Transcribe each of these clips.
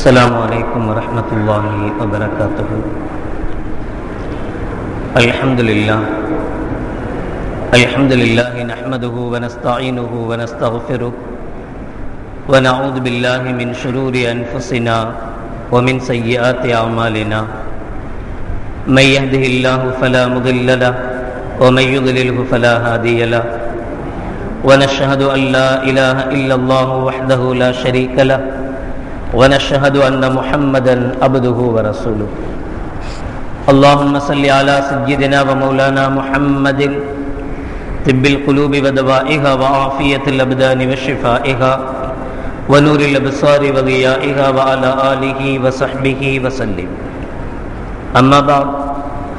السلام عليكم ورحمة الله وبركاته. الحمد لله نحمده ونستعينه ونستغفره ونعوذ بالله من شرور أنفسنا ومن سيئات أعمالنا. من يهده الله فلا مضل له ومن يضلله فلا هادي له، ونشهد أن لا إله إلا الله وحده لا شريك له، ونشهد أن محمدا عبده ورسوله. اللهم صل على سيدنا ومولانا محمد طب القلوب ودوائها وعافية الأبدان وشفائها ونور الأبصار وضيائها وعلى آله وصحبه وسلم. أما بعد،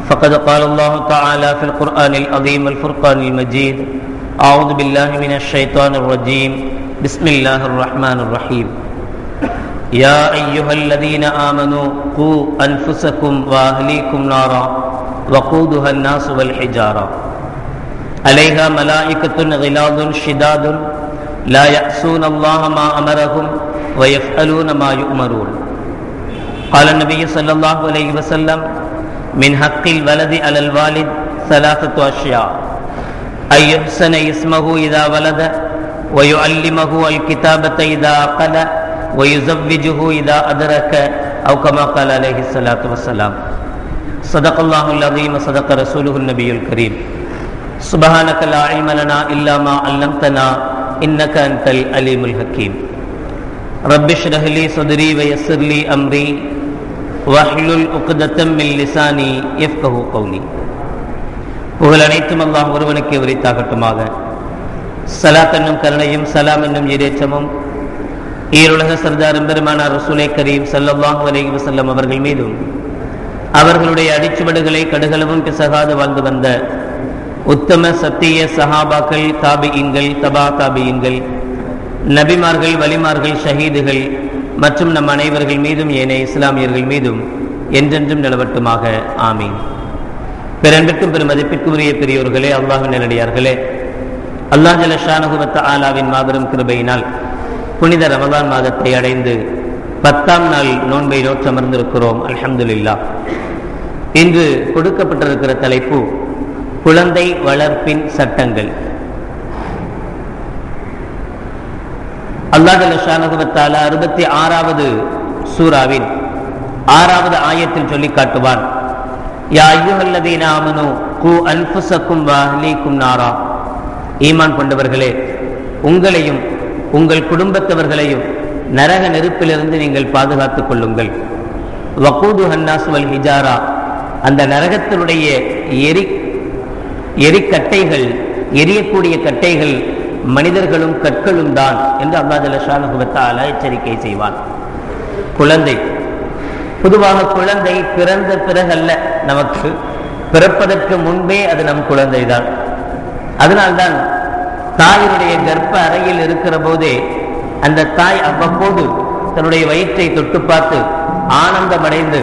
فقد قال الله تعالى في القرآن العظيم الفرقان المجيد: أعوذ بالله من الشيطان الرجيم، بسم الله الرحمن الرحيم. يا أيها الذين آمنوا قوا أنفسكم وأهليكم نارا وقودها الناس والحجارة عليها ملائكة غلاظ شداد لا يعصون الله ما أمرهم ويفعلون ما يؤمرون. قال النبي صلى الله عليه وسلم: من حق الولد على الوالد ثلاثة أشياء: أن يحسن اسمه إذا ولد، ويعلمه الكتابة إذا عقل، ويزوجه إذا أدرك، أو كما قال عليه الصلاة والسلام. صدق الله العظيم وصدق رسوله النبي الكريم. سبحانك لا علم لنا إلا ما علمتنا إنك أنت العليم الحكيم. رب اشرح لي صدري ويسر لي أمري واحلل عقدة من لساني يفقهوا قولي. புகழ் அனைத்தும் அல்லாஹ் ஒருவனுக்கு உரித்தாகட்டுமாக. ஸலாத் என்னும் கருணையும் சலாம் என்னும் இறைச்சமும் ஈருலக சர்தாரும் பெருமானார் ரசூலே கரீம் ஸல்லல்லாஹு அலைஹி வஸல்லம் அவர்கள் மீதும், அவர்களுடைய அடிச்சுவடுகளை கடுகளவும் பிசகாது வாழ்ந்து வந்த உத்தம சத்திய சஹாபாக்கள், தாபிஈன்கள், தபா தாபிஈன்கள், நபிமார்கள், வலிமார்கள், ஷஹீதுகள் மற்றும் நம் அனைவர்கள் மீதும் ஏனைய இஸ்லாமியர்கள் மீதும் என்றென்றும் நிலவட்டுமாக. ஆமீன். பெரும்பிற்கும் பெருமதிப்பிற்கும் உரிய பெரியோர்களே, அல்லாஹ்வின் நல்லடியார்களே, அல்லாஹ் ஜல்ல ஷானஹு வ தஆலாவின் மாபெரும் கிருபையினால் புனித ரமலான் மாதத்தை அடைந்து 10ஆம் நாள் நோன்பை நோற்றமர்ந்திருக்கிறோம். அல்ஹம்துலில்லாஹ். இன்று கொடுக்கப்பட்டிருக்கிற தலைப்பு குழந்தை வளர்ப்பின் சட்டங்கள். அல்லாஹ் ஜல்ல ஷானஹு வ தஆலா 66வது சூராவின் 6வது ஆயத்தில் சொல்லி காட்டுவான்: யா அய்யுஹல்லதீன ஆமனூ கூ அன்ஃபுஸக்கும் வ அஹ்லீக்கும் நாரா. ஈமான் கொண்டவர்களே, உங்களையும் உங்கள் குடும்பத்தவர்களையும் நரக நெருப்பிலிருந்து நீங்கள் பாதுகாத்துக் கொள்ளுங்கள். வகூதுஹன் நாஸ் வல் ஹிஜாரா, அந்த நரகத்தினுடைய எரிக்கட்டைகள், எரியக்கூடிய கட்டைகள் மனிதர்களும் கற்களும் தான் என்று அல்லாஹ் ஜல்ல ஷானஹு வ தஆலா எச்சரிக்கை செய்வான். குழந்தை, பொதுவாக குழந்தை பிறந்த பிறகல்ல, நமக்கு பிறப்பதற்கு முன்பே அது நம் குழந்தைதான். அதனால்தான் தாயினுடைய கர்ப்ப அறையில் இருக்கிற போதே அந்த தாய் அவ்வப்போது தன்னுடைய வயிற்றை தொட்டு பார்த்து ஆனந்தமடைந்து,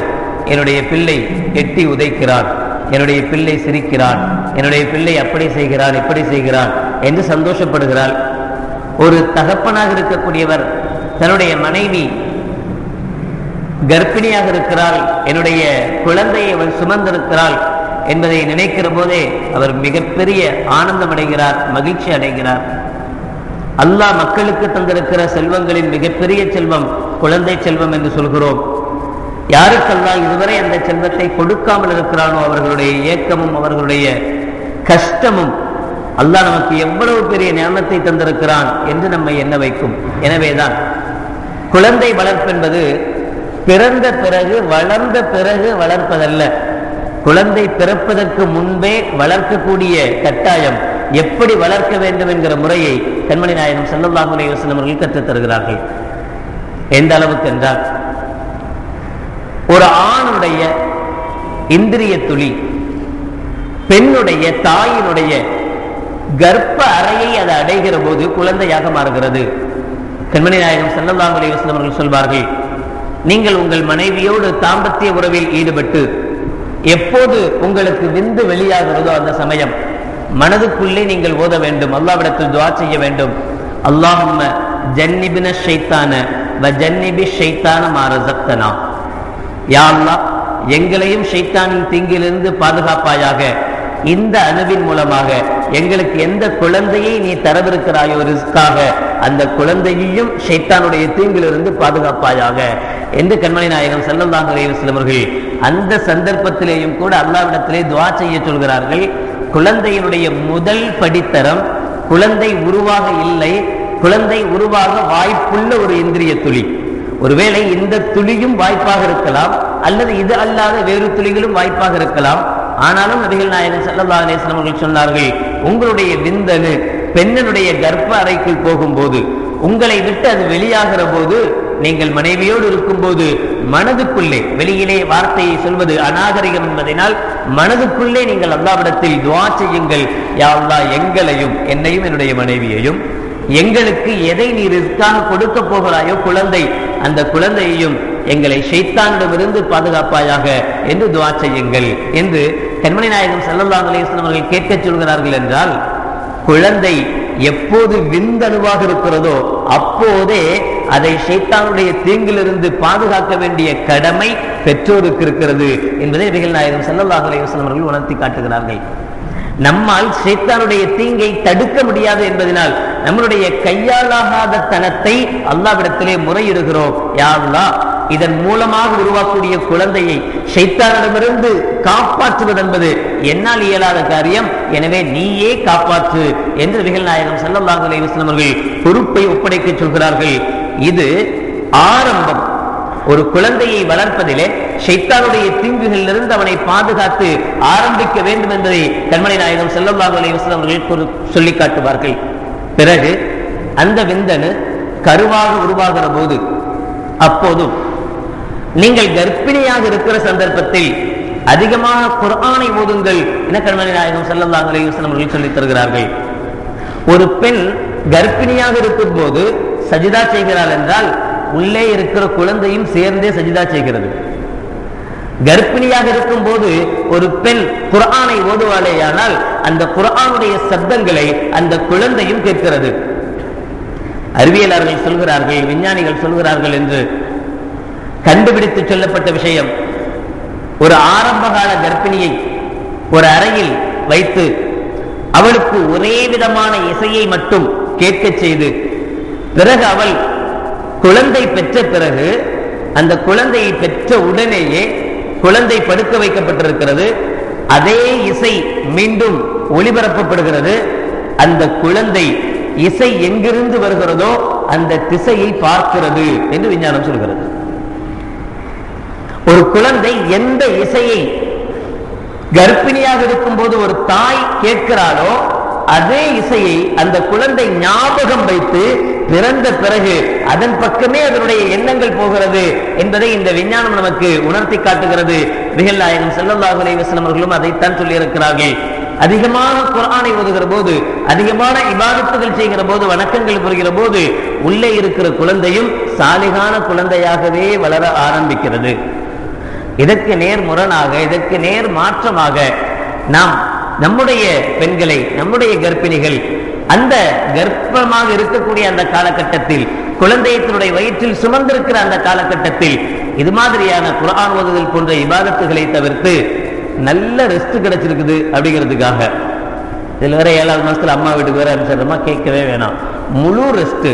என்னுடைய பிள்ளை எட்டி உதைக்கிறான், என்னுடைய பிள்ளை சிரிக்கிறான், என்னுடைய பிள்ளை அப்படி செய்கிறான் இப்படி செய்கிறான் என்று சந்தோஷப்படுகிறாள். ஒரு தகப்பனாக இருக்கக்கூடியவர் தன்னுடைய மனைவி கர்ப்பிணியாக இருக்கிறாள், என்னுடைய குழந்தையை அவள் சுமந்திருக்கிறாள் என்பதை நினைக்கிற போதே அவர் மிகப்பெரிய ஆனந்தம் அடைகிறார், மகிழ்ச்சி அடைகிறார். அல்லாஹ் மக்களுக்கு தந்திருக்கிற செல்வங்களின் மிகப்பெரிய செல்வம் குழந்தை செல்வம் என்று சொல்கிறோம். யாருக்கெல்லாம் இதுவரை அந்த செல்வத்தை கொடுக்காமல் இருக்கிறானோ அவர்களுடைய ஏக்கமும் அவர்களுடைய கஷ்டமும் அல்லாஹ் நமக்கு எவ்வளவு பெரிய ஞானத்தை தந்திருக்கிறான் என்று நம்மை எண்ண வைக்கும். எனவேதான் குழந்தை வளர்ப்பென்பது பிறந்த பிறகு வளர்ந்த பிறகு வளர்ப்பதல்ல, குழந்தை பிறப்பதற்கு முன்பே வளர்க்கக்கூடிய கட்டாயம், எப்படி வளர்க்க வேண்டும் என்கிற முறையை கண்மணி நாயகம் ஸல்லல்லாஹு அலைஹி வஸல்லம் அவர்கள் கற்றுத் தருகிறார்கள். எந்த அளவுக்கு என்றால், ஒரு ஆணுடைய இந்திரிய துளி பெண்ணுடைய தாயினுடைய கர்ப்ப அறையை அது அடைகிற போது குழந்தையாக மாறுகிறது. கண்மணி நாயகம் ஸல்லல்லாஹு அலைஹி வஸல்லம் அவர்கள் சொல்வார்கள்: நீங்கள் உங்கள் மனைவியோடு தாம்பத்திய உறவில் ஈடுபட்டு எப்போது உங்களுக்கு விந்து வெளியாகிறதோ அந்த சமயம் மனதுக்குள்ளே நீங்கள் ஓத வேண்டும், அல்லாஹ்விடத்தில் துஆ செய்ய வேண்டும்: அல்லாஹும்ம ஜன்னிபின ஷைத்தான வஜன்னிபி ஷைத்தான மா ரஸக்தனா, யா அல்லாஹ் எங்களையும் ஷைத்தானின் தீங்கிலிருந்து பாதுகாப்பாயாக. இந்த அணுவின் மூலமாக எங்களுக்கு எந்த குழந்தையை நீ தரவிருக்கிறாயோ ரிஸ்காக, அந்த குழந்தையையும் ஷைத்தானுடைய தீங்கிலிருந்து பாதுகாப்பாயாக என்று கண்மணி நாயகம் ஸல்லல்லாஹு அலைஹி வஸல்லம் அவர்கள் அந்த சந்தர்ப்பத்திலேயும் கூட அல்லாஹ்விடத்திலே துஆ செய்ய சொல்கிறார்கள். குழந்தையினுடைய முதல் படித்தரம் குழந்தை உருவாக இல்லை, குழந்தை உருவாக வாய்ப்புள்ள ஒரு இந்திரிய துளி. ஒருவேளை இந்த துளியும் வாய்ப்பாக இருக்கலாம், அல்லது இது அல்லாத வேறு துளிகளும் வாய்ப்பாக இருக்கலாம். ஆனாலும் நபிகள் நாயகம் ஸல்லல்லாஹு அலைஹி வஸல்லம் அவர்கள் சொன்னார்கள், உங்களுடைய விந்தணு பெண்ணினுடைய கர்ப்ப அறைக்குள் போகும்போது, உங்களை விட்டு அது வெளியாகிற போது, நீங்கள் மனைவியோடு இருக்கும் போது மனதுக்குள்ளே, வெளியிலே வார்த்தையை சொல்வது அநாகரிகம் என்பதனால் மனதுக்குள்ளே நீங்கள் அல்லாஹ்விடத்தில் துஆ செய்யுங்கள். யா அல்லாஹ் எங்களையும், என்னையும் என்னுடைய மனைவியையும், எங்களுக்கு எதை நீ ரிஸ்காக கொடுக்க போகிறாயோ குழந்தை, அந்த குழந்தையையும் எங்களை ஷைத்தானிடமிருந்து பாதுகாப்பாயாக என்று துஆ செய்யுங்கள் என்று கண்மணி நாயகம் ஸல்லல்லாஹு அலைஹி வஸல்லம் அவர்கள் கேட்க சொல்கிறார்கள். என்றால் குழந்தை எப்போது விந்தணுவாக இருக்கிறதோ அப்போதே அதை ஷைத்தானுடைய தீங்கிலிருந்து பாதுகாக்க வேண்டிய கடமை பெற்றோருக்கு இருக்கிறது என்பதை நபிகள் நாயகம் ஸல்லல்லாஹு அலைஹி வஸல்லம் அவர்கள் உணர்த்தி காட்டுகிறார்கள். நம்மால் ஷைத்தானுடைய தீங்கை தடுக்க முடியாது என்பதனால் நம்மளுடைய கையாலாகாத தனத்தை அல்லாஹ்விடத்திலே முறையிடுகிறோம். யா அல்லாஹ் இதன் மூலமாக உருவாக்கக்கூடிய குழந்தையை ஷைத்தானிடமிருந்து காப்பாற்றுவது என்பது என்னால் இயலாத காரியம், எனவே நீயே காப்பாற்று என்று நபிகள் நாயகம் ஸல்லல்லாஹு அலைஹி வஸல்லம் அவர்கள் பொறுப்பை ஒப்படைக்க சொல்கிறார்கள். இது ஆரம்பம். ஒரு குழந்தையை வளர்ப்பதிலே ஷைத்தானுடைய தீங்குகளிலிருந்து அவனை பாதுகாத்து ஆரம்பிக்க வேண்டும் என்பதை கண்மணி நாயகம் ஸல்லல்லாஹு அலைஹி வஸல்லம் அவர்கள் சொல்லி காட்டுவார்கள். பிறகு அந்த விந்தணு கருவாக உருவாகிற போது, அப்போதும் நீங்கள் கர்ப்பிணியாக இருக்கிற சந்தர்ப்பத்தில் அதிகமாக குர்ஆனை ஓதுங்கள் என கண்மணி நாயகம் ஸல்லல்லாஹு அலைஹி வஸல்லம் அவர்கள் சொல்லித் தருகிறார்கள். ஒரு பெண் கர்ப்பிணியாக இருக்கும் போது சஜிதா செய்கிறாள் என்றால் உள்ளே இருக்கிற குழந்தையும் சேர்ந்தே சஜிதா செய்கிறது. கர்ப்பிணியாக இருக்கும் போது ஒரு பெண் குர்ஆனை ஓதுவாளேயானால் அந்த குர்ஆனுடைய சப்தங்களை அந்த குழந்தையும் கேட்கிறது. அறிவியலாளர்கள் சொல்கிறார்கள், விஞ்ஞானிகள் சொல்கிறார்கள் என்று கண்டுபிடித்து சொல்லப்பட்ட விஷயம், ஒரு ஆரம்பகால கர்ப்பிணியை ஒரு அறையில் வைத்து அவளுக்கு ஒரே விதமான இசையை மட்டும் கேட்க செய்து, பிறகு அவள் குழந்தை பெற்ற பிறகு அந்த குழந்தையை பெற்ற உடனேயே குழந்தை படுக்க வைக்கப்பட்டிருக்கிறது, அதே இசை மீண்டும் ஒளிபரப்பப்படுகிறது. அந்த குழந்தை இசை எங்கிருந்து வருகிறதோ அந்த திசையை பார்க்கிறது என்று விஞ்ஞானம் சொல்கிறது. ஒரு குழந்தை எந்த இசையை கர்ப்பிணியாக இருக்கும் போது ஒரு தாய் கேட்கிறாளோ அதே இசையை அந்த குழந்தை ஞாபகம் வைத்து பிறந்த பிறகு அதன் பக்கமே அதனுடைய எண்ணங்கள் போகிறது என்பதை இந்த விஞ்ஞானம் நமக்கு உணர்த்தி காட்டுகிறது. நபிகள் நாயகம் ஸல்லல்லாஹு அலைஹி வஸல்லம் அவர்களும் அதைத்தான் சொல்லியிருக்கிறார்கள். அதிகமான குர்ஆனை ஓதுகிற போது, அதிகமான இபாதத்துகள் செய்கிற போது, வணக்கங்கள் புரிகிற போது உள்ளே இருக்கிற குழந்தையும் சாலிகான குழந்தையாகவே வளர ஆரம்பிக்கிறது. இதற்கு நேர் முரணாக, இதற்கு நேர் மாற்றமாக நாம் நம்முடைய பெண்களை, நம்முடைய கர்ப்பிணிகள் அந்த கர்ப்பமாக இருக்கக்கூடிய அந்த காலகட்டத்தில், குழந்தையத்தினுடைய வயிற்றில் சுமந்திருக்கிற அந்த காலகட்டத்தில் இது மாதிரியான குர்ஆன் ஓதுதல் போன்ற இபாதத்துகளை தவிர்த்து நல்ல ரெஸ்ட் கிடைச்சிருக்குது அப்படிங்கிறதுக்காக, இதில் வேற 7வது மாசத்துல அம்மா வீட்டுக்கு வேற அனுப்பிச்சிடுறோமா, கேட்கவே வேணாம். முழு ரெஸ்ட்,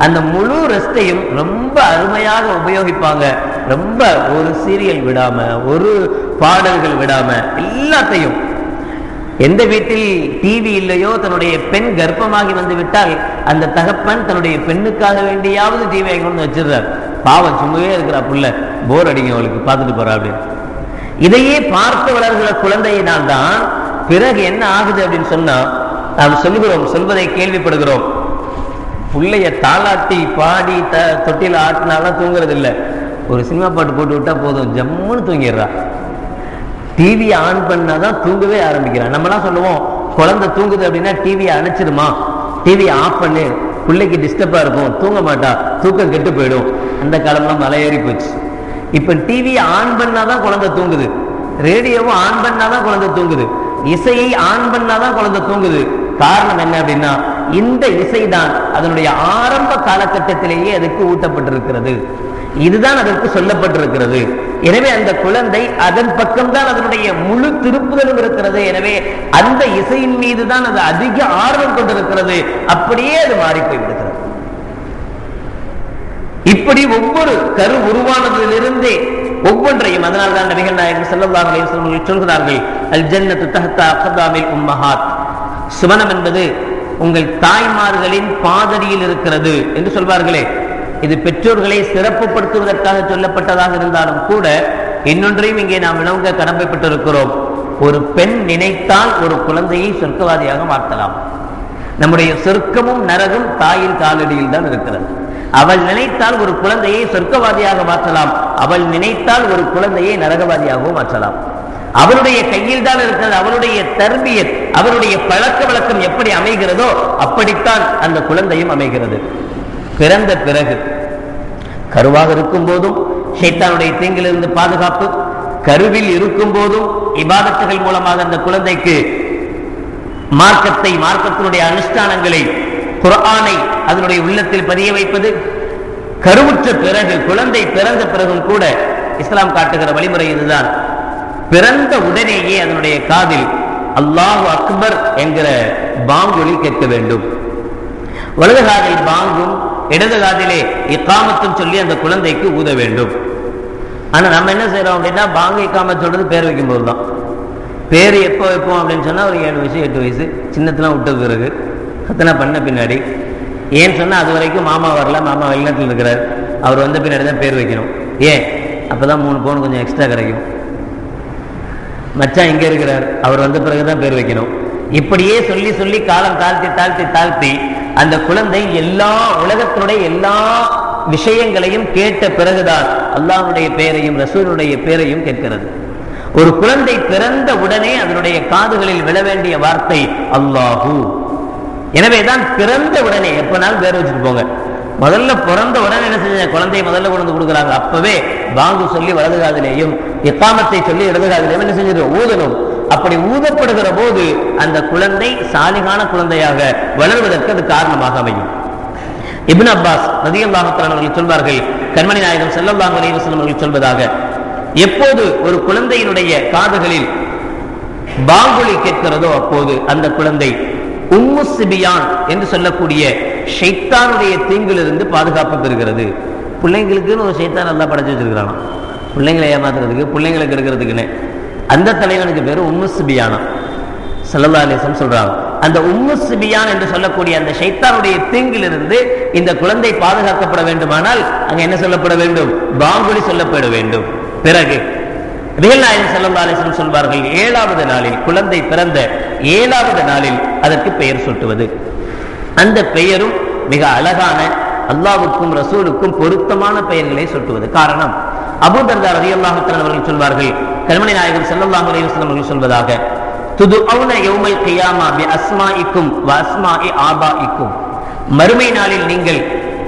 அந்த முழு ரெஸ்டையும் ரொம்ப அருமையாக உபயோகிப்பாங்க. ரொம்ப ஒரு சீரியல் விடாம, ஒரு பாடல்கள் விடாம, எல்லாத்தையும். எந்த வீட்டில் டிவி இல்லையோ, தன்னுடைய பெண் கர்ப்பமாகி வந்து விட்டால் அந்த தகப்பன் தன்னுடைய பெண்ணுக்காக வேண்டியாவது டிவியை கொண்டு வச்சிடுறார். பாவம், சும்மாவே இருக்கிறா புள்ள, போர் அடிங்க அவளுக்கு, பார்த்துட்டு போறா அப்படின்னு. இதையே பார்த்து வளர்கிற குழந்தையினால் தான் பிறகு என்ன ஆகுது அப்படின்னு சொன்னா, நாம் சொல்லுகிறோம், சொல்வதை கேள்விப்படுகிறோம், புள்ளைய தாளாட்டி பாடி தொட்டில ஆட்டினாலாம் தூங்குறது இல்லை. ஒரு சினிமா பாட்டு போட்டு விட்டா போதும், ஜம்முன்னு தூங்கிடுறா. டிவியை ஆன் பண்ணாதான் தூங்கவே ஆரம்பிக்கிறான். நம்மலாம் சொல்லுவோம், குழந்தை தூங்குது அப்படின்னா டிவியை அணைச்சிருமா, டிவியை ஆஃப் பண்ணு, பிள்ளைக்கு டிஸ்டர்பா இருக்கும், தூங்க மாட்டா, தூக்கம் கெட்டு போயிடும். அந்த காலம்லாம் மலையேறி போச்சு. இப்ப டிவியை ஆன் பண்ணாதான் குழந்தை தூங்குது, ரேடியோவும் ஆன் பண்ணாதான் குழந்தை தூங்குது, இசையை ஆன் பண்ணாதான் குழந்தை தூங்குது. காரணம் என்ன அப்படின்னா, இந்த இசைதான் அதனுடைய ஆரம்ப காலகட்டத்திலேயே அதுக்கு ஊட்டப்பட்டிருக்கிறது. இதுதான் அதற்கு சொல்லப்பட்டிருக்கிறது. எனவே அந்த குழந்தை அதன் பக்கம்தான் அதனுடைய முழு திருப்புதலும் இருக்கிறது. எனவே அந்த இசையின் மீது தான் அது அதிக ஆர்வம் கொண்டிருக்கிறது. அப்படியே அது மாறி போய்விடுகிறது. இப்படி ஒவ்வொரு கரு உருவானதிலிருந்தே ஒவ்வொன்றையும், அதனால்தான் நபிகள் நாயகம் ஸல்லல்லாஹு அலைஹி வஸல்லம் சொல்கிறார்கள், அல் ஜன்னத்து தஹ்தா அக்தாமில் உம்மஹாத், சுவனம் என்பது உங்கள் தாய்மார்களின் பாதடியில் இருக்கிறது என்று சொல்வார்களே. இது பெற்றோர்களை சிறப்புப்படுத்துவதற்காக சொல்லப்பட்டதாக இருந்தாலும் கூட இன்னொன்றையும் இங்கே நாம் விளங்க கடமைப்பட்டிருக்கிறோம். ஒரு பெண் நினைத்தால் ஒரு குழந்தையை சொர்க்கவாதியாக மாற்றலாம். நம்முடைய சொர்க்கமும் நரகும் தாயின் காலடியில் தான் இருக்கிறது. அவள் நினைத்தால் ஒரு குழந்தையை சொர்க்கவாதியாக மாற்றலாம். அவள் நினைத்தால் ஒரு குழந்தையை நரகவாதியாகவும் மாற்றலாம். அவளுடைய கையில் தான் இருக்கிறது. அவளுடைய தர்பியத், அவளுடைய பழக்க வழக்கம் எப்படி அமைகிறதோ அப்படித்தான் அந்த குழந்தையும் அமைகிறது. பிறந்த பிறகு கருவாக இருக்கும் போதும் ஷைத்தானுடைய தீங்கிலிருந்து பாதுகாப்பு, கருவில் இருக்கும் போதும் இபாதத்துகள் மூலமாக அந்த குழந்தைக்கு மார்க்கத்தை, மார்க்கத்தினுடைய அனுஷ்டானங்களை, குர்ஆனை அதனுடைய உள்ளத்தில் பதிய வைப்பது, கருவுற்ற பிறகு, குழந்தை பிறந்த பிறகும் கூட இஸ்லாம் காட்டுகிற வழிமுறை இதுதான். பிறந்த உடனேயே அதனுடைய காதில் அல்லாஹு அக்பர் என்கிற பாங்கொலி கேட்க வேண்டும். வலது காதில் பாங்கும் இடது காதிலே இக்காமத்தும் சொல்லி அந்த குழந்தைக்கு ஊத வேண்டும். ஆனா நம்ம என்ன செய்யறோம் அப்படின்னா, பாங்கு இக்காமத் சொல்றது பேர் வைக்கும் போதுதான். பேர் எப்போ வைப்போம் அப்படின்னு சொன்னா ஒரு 7 வயசு 8 வயசு சின்னத்தெல்லாம் விட்ட பிறகு, கத்தனை பண்ண பின்னாடி. ஏன்னு சொன்னா அது வரைக்கும் மாமா வரல, மாமா வெளிநாட்டில் இருக்கிறார், அவர் வந்த பின்னாடி தான் பேர் வைக்கணும். ஏன்? அப்பதான் 3 பவுன் கொஞ்சம் எக்ஸ்ட்ரா கிடைக்கும். மச்சான் இங்க இருக்கிறார், அவர் வந்த பிறகுதான் பேர் வைக்கணும். இப்படியே சொல்லி சொல்லி காலம் தாழ்த்தி தாழ்த்தி தாழ்த்தி அந்த குழந்தை எல்லா உலகத்தினுடைய எல்லா விஷயங்களையும் கேட்ட பிறகுதான் அல்லாஹ்வுடைய பெயரையும் ரசூலுடைய பெயரையும் கேட்கிறது. ஒரு குழந்தை பிறந்த உடனே அதனுடைய காதுகளில் விழ வேண்டிய வார்த்தை அல்லாஹு. எனவேதான் பிறந்த உடனே எப்பனாலும் பேர் வச்சுட்டு போங்க. முதல்ல பிறந்த உடனே என்ன செஞ்ச, குழந்தையை முதல்ல கொண்டு கொடுக்குறாங்க. அப்பவே பாங்கு சொல்லி வலது காதிலேயும் இக்காமத்தை சொல்லி இடது காதிலேயும் என்ன செஞ்சிடும், ஊதணும். அப்படி ஊதப்படுகிற போது அந்த குழந்தை சாலிகான குழந்தையாக வளர்வதற்கு அது காரணமாக அமையும். இப்னு அப்பாஸ் ரலியல்லாஹு தஆலா அவர்கள் சொல்வார்கள், கண்மணி நாயகம் ஸல்லல்லாஹு அலைஹி வஸல்லம் அவர்கள் சொல்வதாக, எப்போது ஒரு குழந்தையினுடைய காதுகளில் பாங்குலி கேட்கிறதோ அப்போது அந்த குழந்தை உம்மு சிபியான் என்று சொல்லக்கூடிய ஷைத்தானுடைய தீங்கிலிருந்து பாதுகாப்பு பெறுகிறது. பிள்ளைங்களுக்குன்னு ஒரு ஷைத்தான் நல்லா படைச்சு வச்சிருக்கிறானா, பிள்ளைங்களை ஏமாத்துறதுக்கு, பிள்ளைங்களுக்கு எடுக்கிறதுக்குன்னு. அந்த தலைவனுக்கு பேரு உம்மு சிபியானா. ஸல்லல்லாஹு அலைஹி வஸல்லம் சொல்றாங்க, அந்த உம்மு சிபியான் என்று சொல்லக்கூடிய அந்த ஷைத்தானுடைய தீங்கிலிருந்து இந்த குழந்தை பாதுகாக்கப்பட வேண்டுமானால் அங்க என்ன சொல்லப்பட வேண்டும், பாங்குலி சொல்லப்பட வேண்டும். பிறகு நபிகள் நாயகம் ஸல்லல்லாஹு அலைஹி வஸல்லம் சொல்வார்கள், 7வது நாளில், குழந்தை பிறந்த 7வது நாளில் அதற்கு பெயர் சூட்டுவது. அந்த பெயரும் மிக அழகான, அல்லாஹ்வுக்கும் ரசூலுக்கும் பொருத்தமான பெயர்களை சூட்டுவது. காரணம், அபூ தர்தா ரலியல்லாஹு தஆலா அவர்கள் சொல்வார்கள், கண்மணி நாயகம் ஸல்லல்லாஹு அலைஹி வஸல்லம் அவர்கள் சொல்வதாக, துதுஊன யௌமல் கியாமா பி அஸ்மாஇக்கும் வ அஸ்மாஇ ஆபாஇக்கும், மறுமை நாளில் நீங்கள்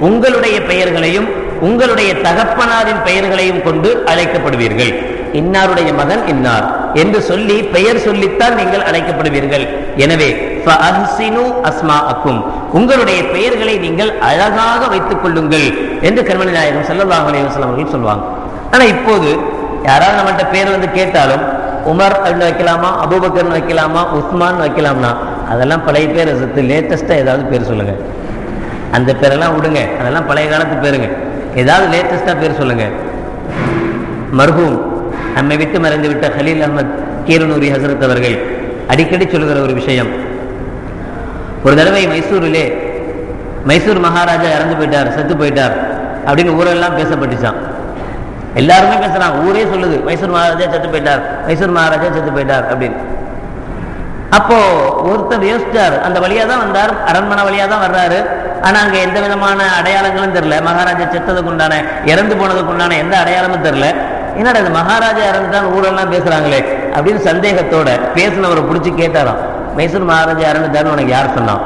உங்களுடைய பெயர்களையும் உங்களுடைய தகப்பனாரின் பெயர்களையும் கொண்டு அழைக்கப்படுவீர்கள். இன்னாருடைய மகன் இன்னார் என்று சொல்லி பெயர் சொல்லித்தான் நீங்கள் அழைக்கப்படுவீர்கள். எனவே ஃபஅஹ்சினு அஸ்மாஅக்கும், உங்களுடைய பெயர்களை நீங்கள் அழகாக வைத்துக் கொள்ளுங்கள் என்று கண்மணி நாயகம் ஸல்லல்லாஹு அலைஹி வஸல்லம் அவர்கள் சொல்வாங்க. ஆனா இப்போது யாராவது நம்மகிட்ட பேர் வந்து கேட்டாலும் உமர் அப்படின்னு வைக்கலாமா, அபூபக்கர்னு வைக்கலாமா, உஸ்மான் வைக்கலாம்னா அதெல்லாம் பழைய பேர். லேட்டஸ்டா ஏதாவது பேர் சொல்லுங்க. அந்த பேரெல்லாம் விடுங்க, அதெல்லாம் பழைய காலத்து பேருங்க. ஏதாவது லேட்டஸ்டா பேர் சொல்லுங்க. மர்ஹூம் நம்மை விட்டு மறைந்து விட்ட ஹலீல் அஹ்மத் கீரனூரி ஹசரத் அவர்கள் அடிக்கடி சொல்லுகிற ஒரு விஷயம், ஒரு தடவை மைசூரிலே மைசூர் மகாராஜா இறந்து போயிட்டார், செத்து போயிட்டார் அப்படின்னு ஊரெல்லாம் பேசப்பட்டுச்சான். எல்லாருமே பேசுறாங்க, ஊரே சொல்லுது மைசூர் மகாராஜா செத்து போயிட்டார், மைசூர் மகாராஜா செத்து போயிட்டார் அப்படின்னு. அப்போ ஒருத்தர் யோசிச்சார், அந்த வழியா தான் வந்தார், அரண்மனை வழியா தான் வர்றாரு, ஆனா அங்க எந்த விதமான அடையாளங்களும் தெரியல, மகாராஜா செத்ததுக்கு உண்டான, இறந்து போனதுக்கு உண்டான எந்த அடையாளமும் தெரியல. என்னடா இது மகாராஜா இறந்துதான் ஊரெல்லாம் பேசுறாங்களே அப்படின்னு சந்தேகத்தோட பேசினவரை பிடிச்சி கேட்டாராம், மைசூர் மகாராஜா இறந்துட்டாருன்னு உனக்கு யார் சொன்னான்?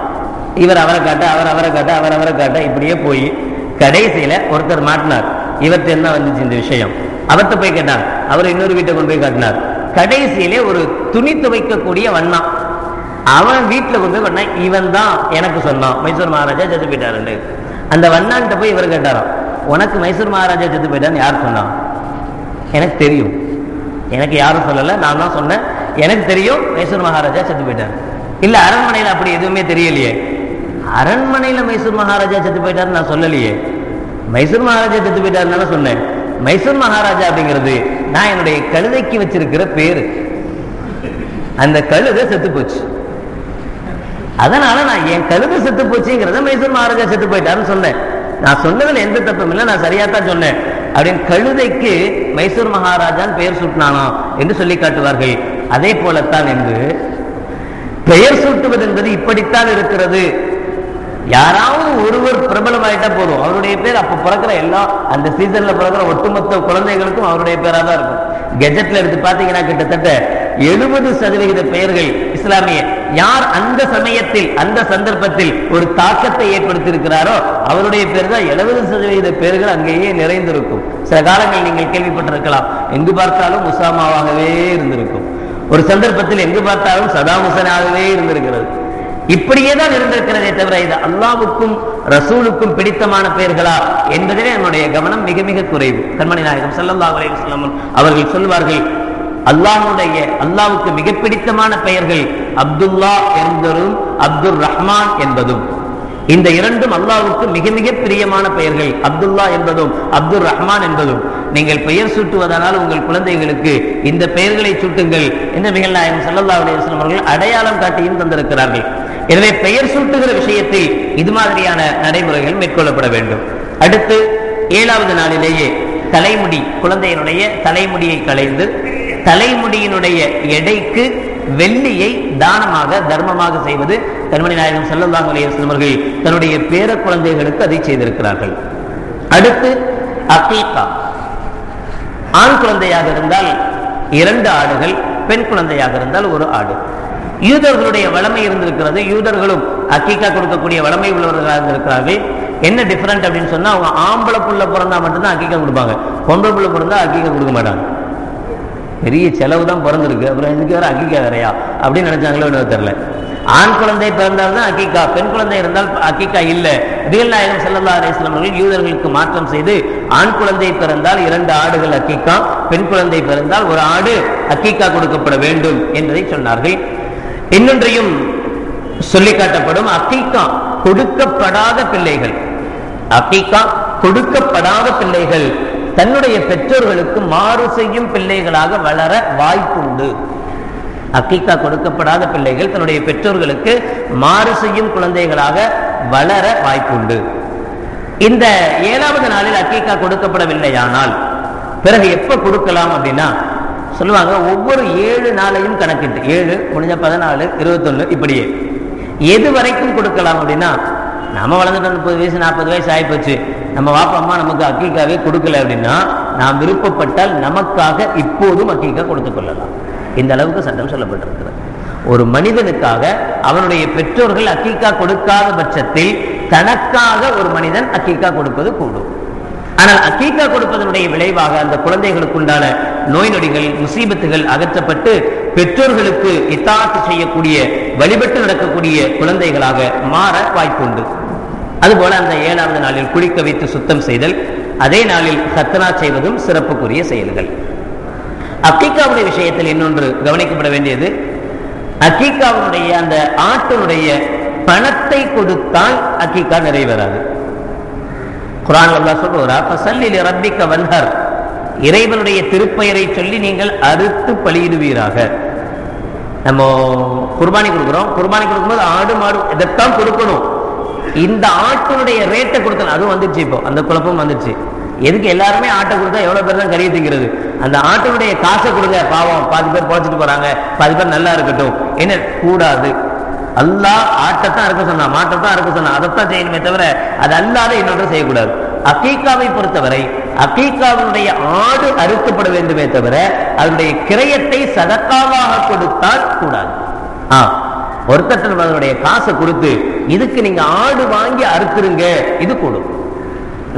இவர் அவரை காட்ட, அவர் அவரை காட்ட, அவர் அவரை காட்ட, இப்படியே போய் கடைசியில ஒருத்தர் மாட்டினார். இவர்கிட்ட என்ன வந்துச்சு இந்த விஷயம், அவர்கிட்ட போய் கேட்டார், அவர் இன்னொரு வீட்டை கொண்டு போய் காட்டினார். கடைசியிலே ஒரு துணி துவைக்கக்கூடிய வண்ணம், அவன் வீட்டில் கொண்டு பண்ண இவன் தான் எனக்கு சொன்னான் மைசூர் மகாராஜா செத்து போயிட்டாரு. அந்த வண்ணான்கிட்ட போய் இவர் கேட்டாராம், உனக்கு மைசூர் மகாராஜா செத்து போயிட்டான்னு யார் சொன்னான்? எனக்கு தெரியும், எனக்கு யாரும் சொல்லலை, நான் தான் சொன்னேன், எனக்கு தெரியும் மைசூர் மகாராஜா செத்து போயிட்டார். இல்ல அரண்மனையில் அப்படி எதுவுமே தெரியலையே. அரண்மனையில் மைசூர் மகாராஜா செத்து போயிட்டாரு நான் சொல்லலையே. மைசூர் மகாராஜா செத்து போயிட்டாருன்னு சொன்னேன். மைசூர் மகாராஜா அப்படிங்கிறது நான் என்னுடைய கழுதைக்கு வச்சிருக்கிற பேரு. அந்த கழுதை செத்து போச்சு, அதனால நான் என் கழுதை செத்து போச்சுங்கிறத மைசூர் மகாராஜா செத்து போயிட்டாருன்னு சொன்னேன். நான் சொன்னதுல எந்த தப்பும் இல்லை, நான் சரியாத்தான் சொன்னேன் அப்படின்னு கழுதைக்கு மைசூர் மகாராஜான்னு பெயர் சூட்டினானா என்று சொல்லி காட்டுவார்கள். அதே போலத்தான் என்று பெயர் சூட்டுவது என்பது இப்படித்தான் இருக்கிறது. யாராவது ஒருவர் பிரபலமாயிட்டா போதும், அவருடைய பேர் அப்ப பிறக்கிற எல்லா அந்த சீசன்ல பிறக்கிற ஒட்டுமொத்த குழந்தைகளுக்கும் அவருடைய பேரா தான் இருக்கும். கெஜெட்ல எடுத்து பாத்தீங்கன்னா கிட்டத்தட்ட 70% பெயர்கள் இஸ்லாமிய. யார் அந்த சமயத்தில் அந்த சந்தர்ப்பத்தில் ஒரு தாக்கத்தை ஏற்படுத்தி இருக்கிறாரோ அவருடைய பேர் தான் 70% பேர்கள் அங்கேயே நிறைந்திருக்கும். சில காலங்கள் நீங்கள் கேள்விப்பட்டிருக்கலாம், எங்கு பார்த்தாலும் உசாமாவாகவே இருந்திருக்கும். ஒரு சந்தர்ப்பத்தில் எங்கு பார்த்தாலும் சதாம் ஹுசனாகவே இருந்திருக்கிறது. இப்படியே தான் இருந்திருக்கிறதே தவிர இது அல்லாவுக்கும் ரசூலுக்கும் பிடித்தமான பெயர்களா என்பதிலே என்னுடைய கவனம் மிக மிக குறைவு. கண்மணி நாயகம் ஸல்லல்லாஹு அலைஹி வஸல்லம் அவர்கள் சொல்வார்கள், அல்லாவுக்கு மிக பிடித்தமான பெயர்கள் அப்துல்லா என்பதும் அப்துர் ரஹ்மான் என்பதும். இந்த இரண்டும் அல்லாவுக்கு மிக மிக பிரியமான பெயர்கள், அப்துல்லா என்பதும் அப்துர் ரஹ்மான் என்பதும். நீங்கள் பெயர் சூட்டுவதனால் உங்கள் குழந்தைகளுக்கு இந்த பெயர்களை சூட்டுங்கள் என்று நபிகள் நாயகம் ஸல்லல்லாஹு அலைஹி வஸல்லம் அவர்கள் அடையாளம் காட்டியும் தந்திருக்கிறார்கள். எனவே பெயர் சூட்டுகிற விஷயத்தில் இது மாதிரியான நடைமுறைகள் மேற்கொள்ளப்பட வேண்டும். அடுத்து 7வது நாளிலேயே தலைமுடி, குழந்தையினுடைய தலைமுடியை களைந்து தலைமுடியினுடைய எடைக்கு வெள்ளியை தானமாக தர்மமாக செய்வது கண்மணி நாயகம் ஸல்லல்லாஹு அலைஹி வஸல்லம் அவர்கள் தன்னுடைய பேர குழந்தைகளுக்கு அதை செய்திருக்கிறார்கள். அடுத்து அகீகா. ஆண் குழந்தையாக இருந்தால் 2 ஆடுகள், பெண் குழந்தையாக இருந்தால் 1 ஆடு. யூதர்களுடைய வளமை இருந்திருக்கிறது, யூதர்களும் அக்கீகா கொடுக்கக்கூடிய வளமை உள்ளவர்களாக இருந்திருக்கிறார்கள். என்ன டிஃபரெண்ட் அப்படின்னு சொன்னா, அவங்க ஆம்பளை புள்ள பிறந்தா மட்டும்தான் அக்கீகா கொடுப்பாங்க, பொம்பளை புள்ள பிறந்தா அக்கீகா கொடுக்க மாட்டாங்க. பெரிய செலவு தான் பிறந்திருக்கு, அப்புறம் இதுக்கு வேற அக்கீகா வேறையா அப்படின்னு நினைச்சாங்களோ என்ன தெரியல. ஆண் குழந்தை பிறந்தால்தான் அக்கீகா, பெண் குழந்தை இருந்தால் அக்கீகா இல்லை. நபிகள் நாயகம் ஸல்லல்லாஹு அலைஹி வஸல்லம் அவர்கள் யூதர்களுக்கு மாற்றம் செய்து ஆண் குழந்தை பிறந்தால் 2 ஆடுகள் அக்கீகா, பெண் குழந்தை பிறந்தால் 1 ஆடு அக்கீகா கொடுக்கப்பட வேண்டும் என்பதை சொன்னார்கள். இன்னொன்றையும் சொல்லி காட்டப்படும், அக்கீகா கொடுக்கப்படாத பிள்ளைகள், அக்கீகா கொடுக்கப்படாத பிள்ளைகள் தன்னுடைய பெற்றோர்களுக்கு மாறு செய்யும் பிள்ளைகளாக வளர வாய்ப்புண்டு. அக்கீகா கொடுக்கப்படாத பிள்ளைகள் தன்னுடைய பெற்றோர்களுக்கு மாறு செய்யும் குழந்தைகளாக வளர வாய்ப்புண்டு. இந்த 7வது நாளில் அக்கீகா கொடுக்கப்படவில்லையானால் பிறகு எப்ப கொடுக்கலாம் அப்படின்னா சொல்லுவாங்க, ஒவ்வொரு 7 நாளையும் கணக்கிட்டு 7 முடிஞ்ச 14 21 இப்படியே எது வரைக்கும் கொடுக்கலாம் அப்படின்னா, நம்ம வளர்ந்துட்டு 30 வயசு 40 வயசு ஆயிப்போச்சு, நம்ம வாப்பா அம்மா நமக்கு அக்கீகாவே கொடுக்கல அப்படின்னா நாம் விருப்பப்பட்டால் நமக்காக இப்போதும் அக்கீகா கொடுத்துக் கொள்ளலாம். இந்த அளவுக்கு சட்டம் சொல்லப்பட்டிருக்கிறது. ஒரு மனிதனுக்காக அவனுடைய பெற்றோர்கள் அக்கீகா கொடுக்காத பட்சத்தில் தனக்காக ஒரு மனிதன் அக்கீகா கொடுப்பது கூடும். ஆனால் அக்கீகா கொடுப்பதனுடைய விளைவாக அந்த குழந்தைகளுக்குண்டான நோய் நொடிகள் முசீபத்துகள் அகற்றப்பட்டு பெற்றோர்களுக்கு இத்தாத்து செய்யக்கூடிய வழிபட்டு நடக்கக்கூடிய குழந்தைகளாக மாற வாய்ப்புண்டு. அதுபோல அந்த 7வது நாளில் குளிக்க வைத்து சுத்தம் செய்தல், அதே நாளில் சத்தனா செய்வதும் சிறப்புக்குரிய செயல்கள். அக்கீகாவுடைய விஷயத்தில் இன்னொன்று கவனிக்கப்பட வேண்டியது, அக்கீகாவுடைய அந்த ஆட்டினுடைய பணத்தை கொடுத்தால் அக்கீகா நிறைவேறாது. குர்ஆன் அல்லாஹ் சொல்றார், ஃபஸல்லி லிரப்பிக வன்ஹர், இறைவனுடைய திருப்பெயரை சொல்லி நீங்கள் அறுத்து பலியிடுவீராக. நம்ம குர்பானி கொடுக்கிறோம், குர்பானி கொடுக்கும்போது ஆடு மாடு இதைத்தான் கொடுக்கணும். இந்த ஆட்டினுடைய ரேட்டை கொடுத்தணும், அதுவும் வந்துருச்சு, இப்போ அந்த குழப்பம் வந்துருச்சு. எதுக்கு எல்லாருமே ஆட்டை கொடுத்தா எவ்வளவு பேர் தான் கறியை திங்கிறது? அந்த ஆட்டினுடைய காசை கொடுங்க, பாவம் பாதி பேர் பொழைச்சிட்டு போறாங்க, பாதி பேர் நல்லா இருக்கட்டும். என்ன கூடாது, அல்லாஹ் ஆட்டத்தான் இருக்க சொன்னா, மாட்டத்தான் இருக்க சொன்னா, அதைத்தான் செய்யணுமே தவிர அது அல்லாத இன்னொன்று செய்யக்கூடாது. அக்கீகாவை பொறுத்தவரை அக்கீகாவுடைய ஆடு அறுக்கப்பட வேண்டுமே தவிர அதனுடைய கிரயத்தை சதக்காவாக கொடுத்தால் கூடாது. ஒருத்தர் அதனுடைய காசை கொடுத்து இதுக்கு நீங்க ஆடு வாங்கி அறுக்குறீங்க, இது கூடும்.